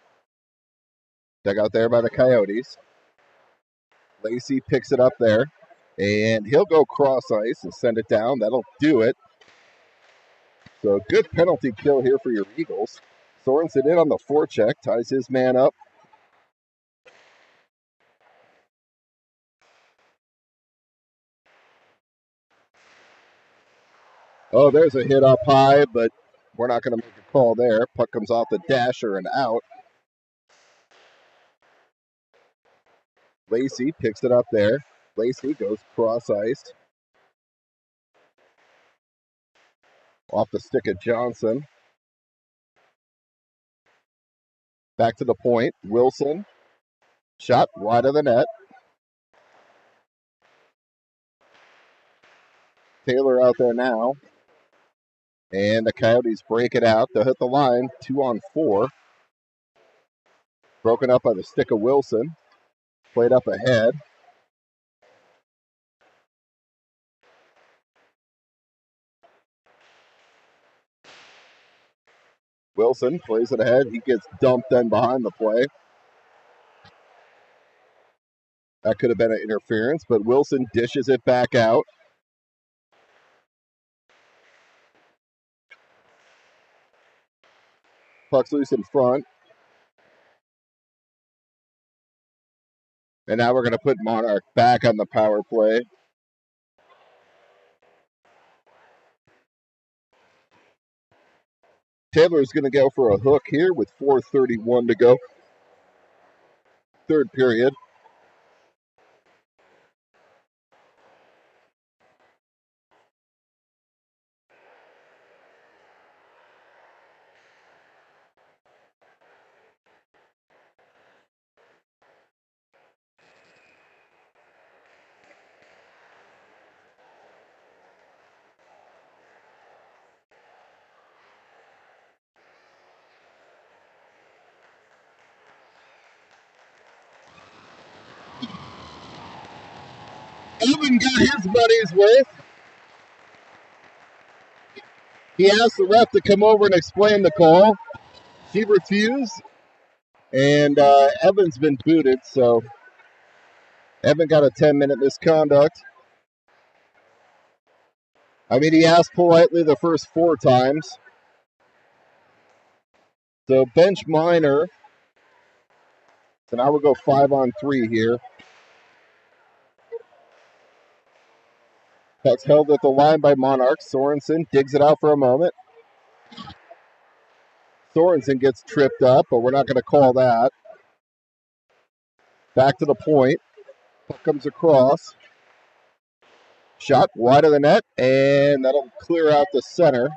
S1: Dug out there by the Coyotes. Lacey picks it up there, and he'll go cross ice and send it down. That'll do it. So good penalty kill here for your Eagles. Sorensen in on the forecheck, ties his man up. Oh, there's a hit up high, but we're not going to make a call there. Puck comes off the dasher and out. Lacey picks it up there. Lacey goes cross-iced. Off the stick of Johnson. Back to the point. Wilson. Shot wide of the net. Taylor out there now. And the Coyotes break it out. They'll hit the line. 2-on-4. Broken up by the stick of Wilson. Played up ahead. Wilson plays it ahead. He gets dumped then behind the play. That could have been an interference, but Wilson dishes it back out. Puck's loose in front. And now we're going to put Monarch back on the power play. Taylor's going to go for a hook here with 4:31 to go. Third period. Evan got his buddies with. He asked the ref to come over and explain the call. She refused, and Evan's been booted, so Evan got a 10-minute misconduct. I mean, he asked politely the first 4 times. So bench minor. So now we'll go 5-on-3 here. Puck's held at the line by Monarch. Sorensen digs it out for a moment. Sorensen gets tripped up, but we're not going to call that. Back to the point. Puck comes across. Shot wide of the net, and that'll clear out the center.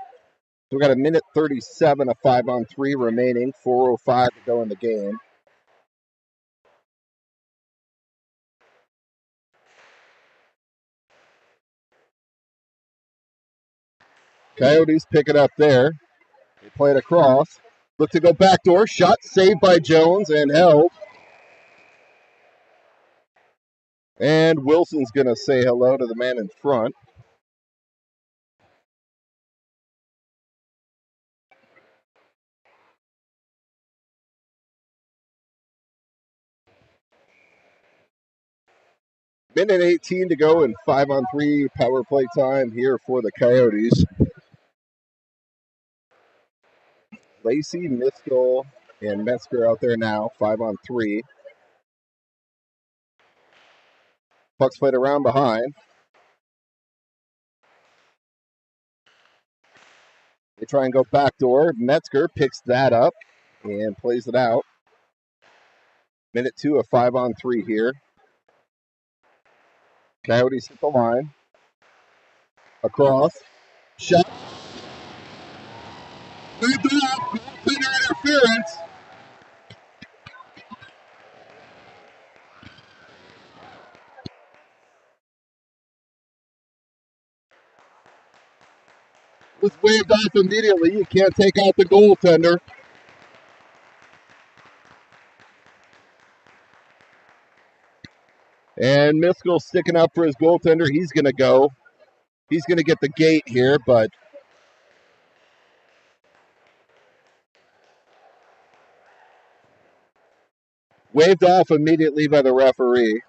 S1: So we've got 1:37 of 5-on-3 remaining. 4:05 to go in the game. Coyotes pick it up there. They play it across. Look to go backdoor. Shot saved by Jones and held. And Wilson's going to say hello to the man in front. Minute 18 to go in 5-on-3 power play time here for the Coyotes. Lacey, Miskell, and Metzger out there now, 5-on-3. Puck's played around behind. They try and go backdoor. Metzger picks that up and plays it out. Minute 2 of 5-on-3 here. Coyotes hit the line. Across. Shot. Moved off. Goaltender interference. Was waved off immediately. You can't take out the goaltender. And Miskell sticking up for his goaltender. He's going to go. He's going to get the gate here, but waved off immediately by the referee.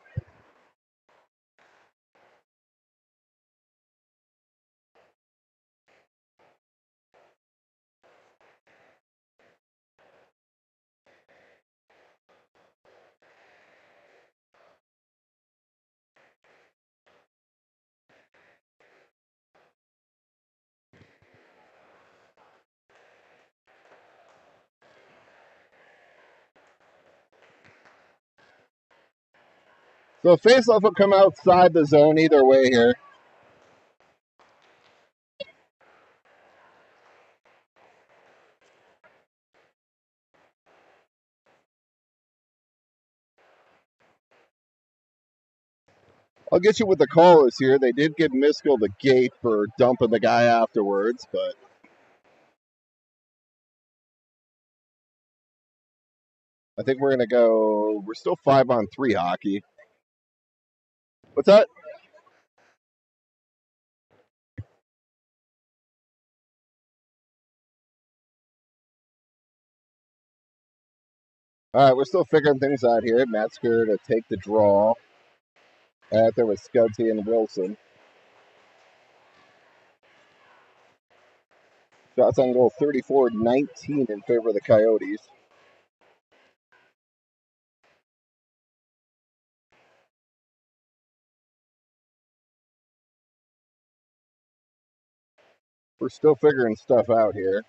S1: So faceoff will come outside the zone either way here. I'll get you with the callers here. They did give Miskell the gate for dumping the guy afterwards, but I think we're going to go. We're still 5-on-3 hockey. What's that? All right, we're still figuring things out here. Metzger to take the draw. There was Scudsy and Wilson. Shots on goal 34-19 in favor of the Coyotes. We're still figuring stuff out here.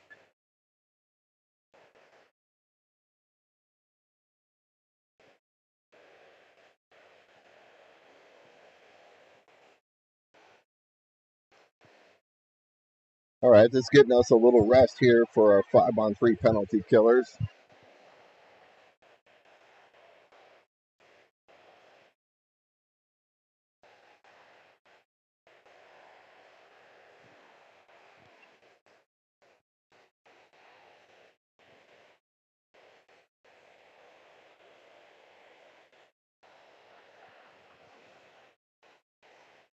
S1: All right, this is getting us a little rest here for our 5-on-3 penalty killers.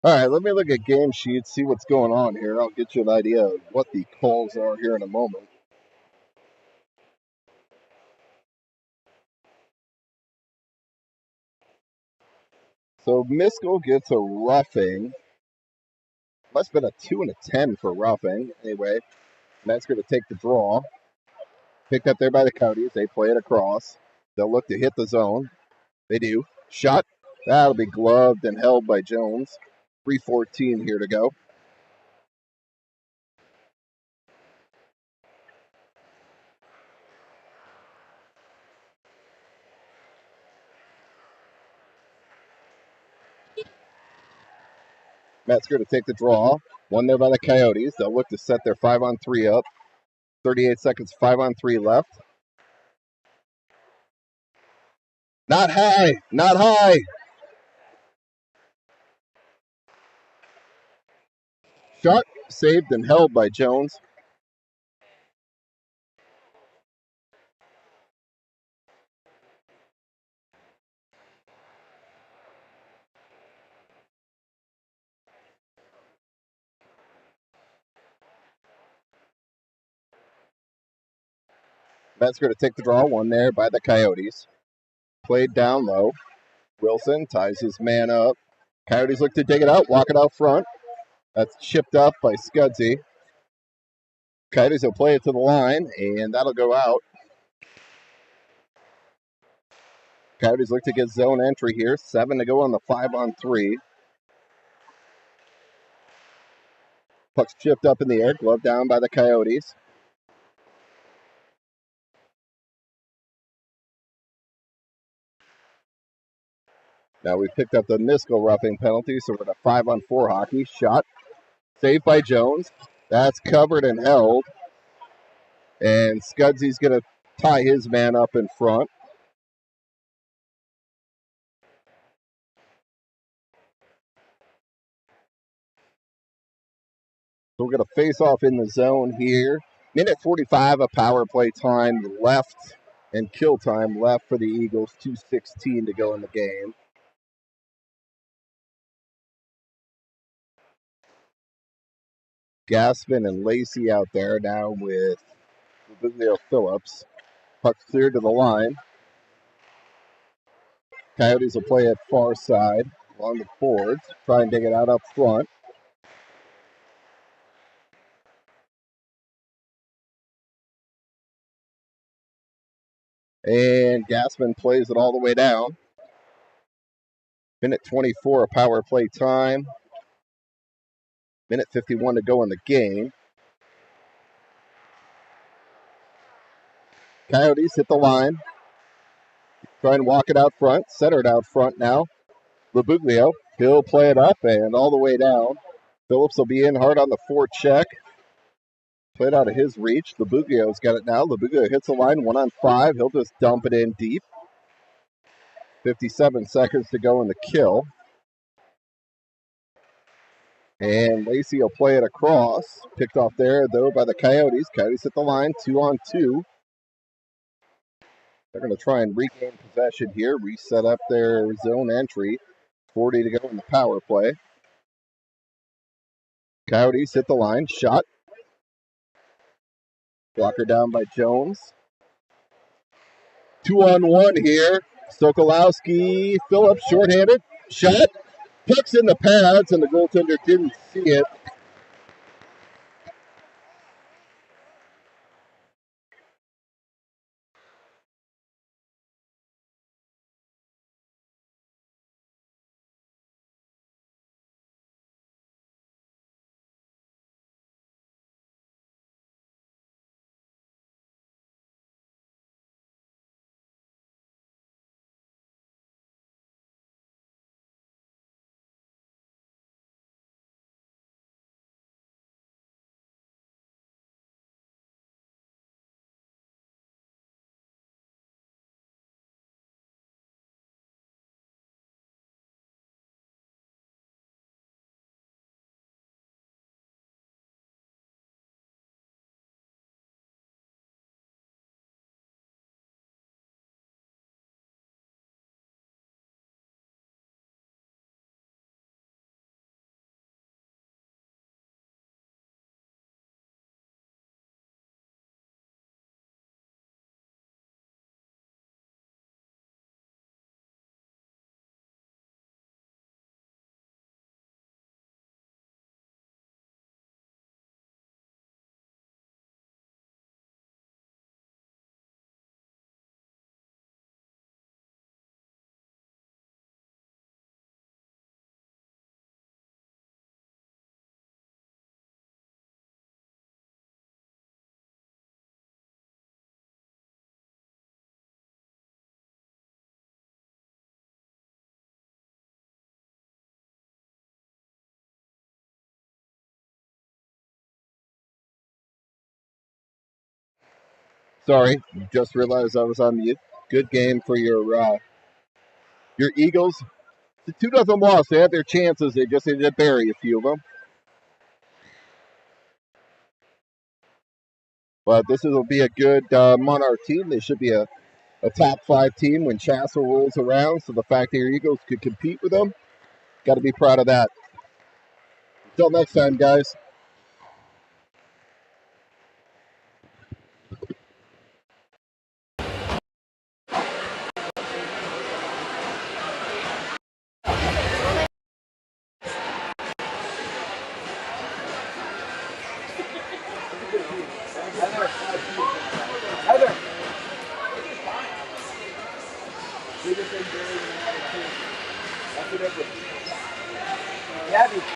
S1: All right, let me look at game sheets, see what's going on here. I'll get you an idea of what the calls are here in a moment. So Miskell gets a roughing. Must have been a 2 and a 10 for roughing. Anyway, Metzger to take the draw. Picked up there by the Coyotes. They play it across. They'll look to hit the zone. They do. Shot. That'll be gloved and held by Jones. 3:14 here to go. Metzger to take the draw. One there by the Coyotes. They'll look to set their 5-on-3 up. 38 seconds, 5-on-3 left. Not high. Not high. Shot saved and held by Jones. Metzger to take the draw. One there by the Coyotes. Played down low. Wilson ties his man up. Coyotes look to dig it out, walk it out front. That's chipped up by Scudsy. Coyotes will play it to the line, and that'll go out. Coyotes look to get zone entry here. 7 to go on the 5-on-3. Puck's chipped up in the air, glove down by the Coyotes. Now we've picked up the Miskell roughing penalty, so we're at a 5-on-4 hockey. Shot, saved by Jones. That's covered and held. And Scudsy's going to tie his man up in front. So we're going to face off in the zone here. Minute 45 of power play time left and kill time left for the Eagles. 2:16 to go in the game. Gaspin and Lacey out there now with Leo Phillips. Puck cleared to the line. Coyotes will play it far side along the boards. Try and dig it out up front. And Gaspin plays it all the way down. Minute 24 of power play time. Minute 51 to go in the game. Coyotes hit the line. Try and walk it out front. Center it out front now. Labuglio, he'll play it up and all the way down. Phillips will be in hard on the forecheck. Played out of his reach. Labuglio's got it now. Labuglio hits the line 1-on-5. He'll just dump it in deep. 57 seconds to go in the kill. And Lacey will play it across. Picked off there, though, by the Coyotes. Coyotes hit the line, 2-on-2. They're going to try and regain possession here, reset up their zone entry. 40 to go in the power play. Coyotes hit the line, shot. Blocker down by Jones. 2-on-1 here. Sokolowski, Phillips, shorthanded, shot. Puck's in the pads, and the goaltender didn't see it. Sorry, just realized I was on mute. Good game for your Eagles. The 2 doesn't lost. They had their chances. They just needed to bury a few of them. But this will be a good Monarch team. They should be a top 5 team when Chassel rolls around. So the fact that your Eagles could compete with them, got to be proud of that. Until next time, guys.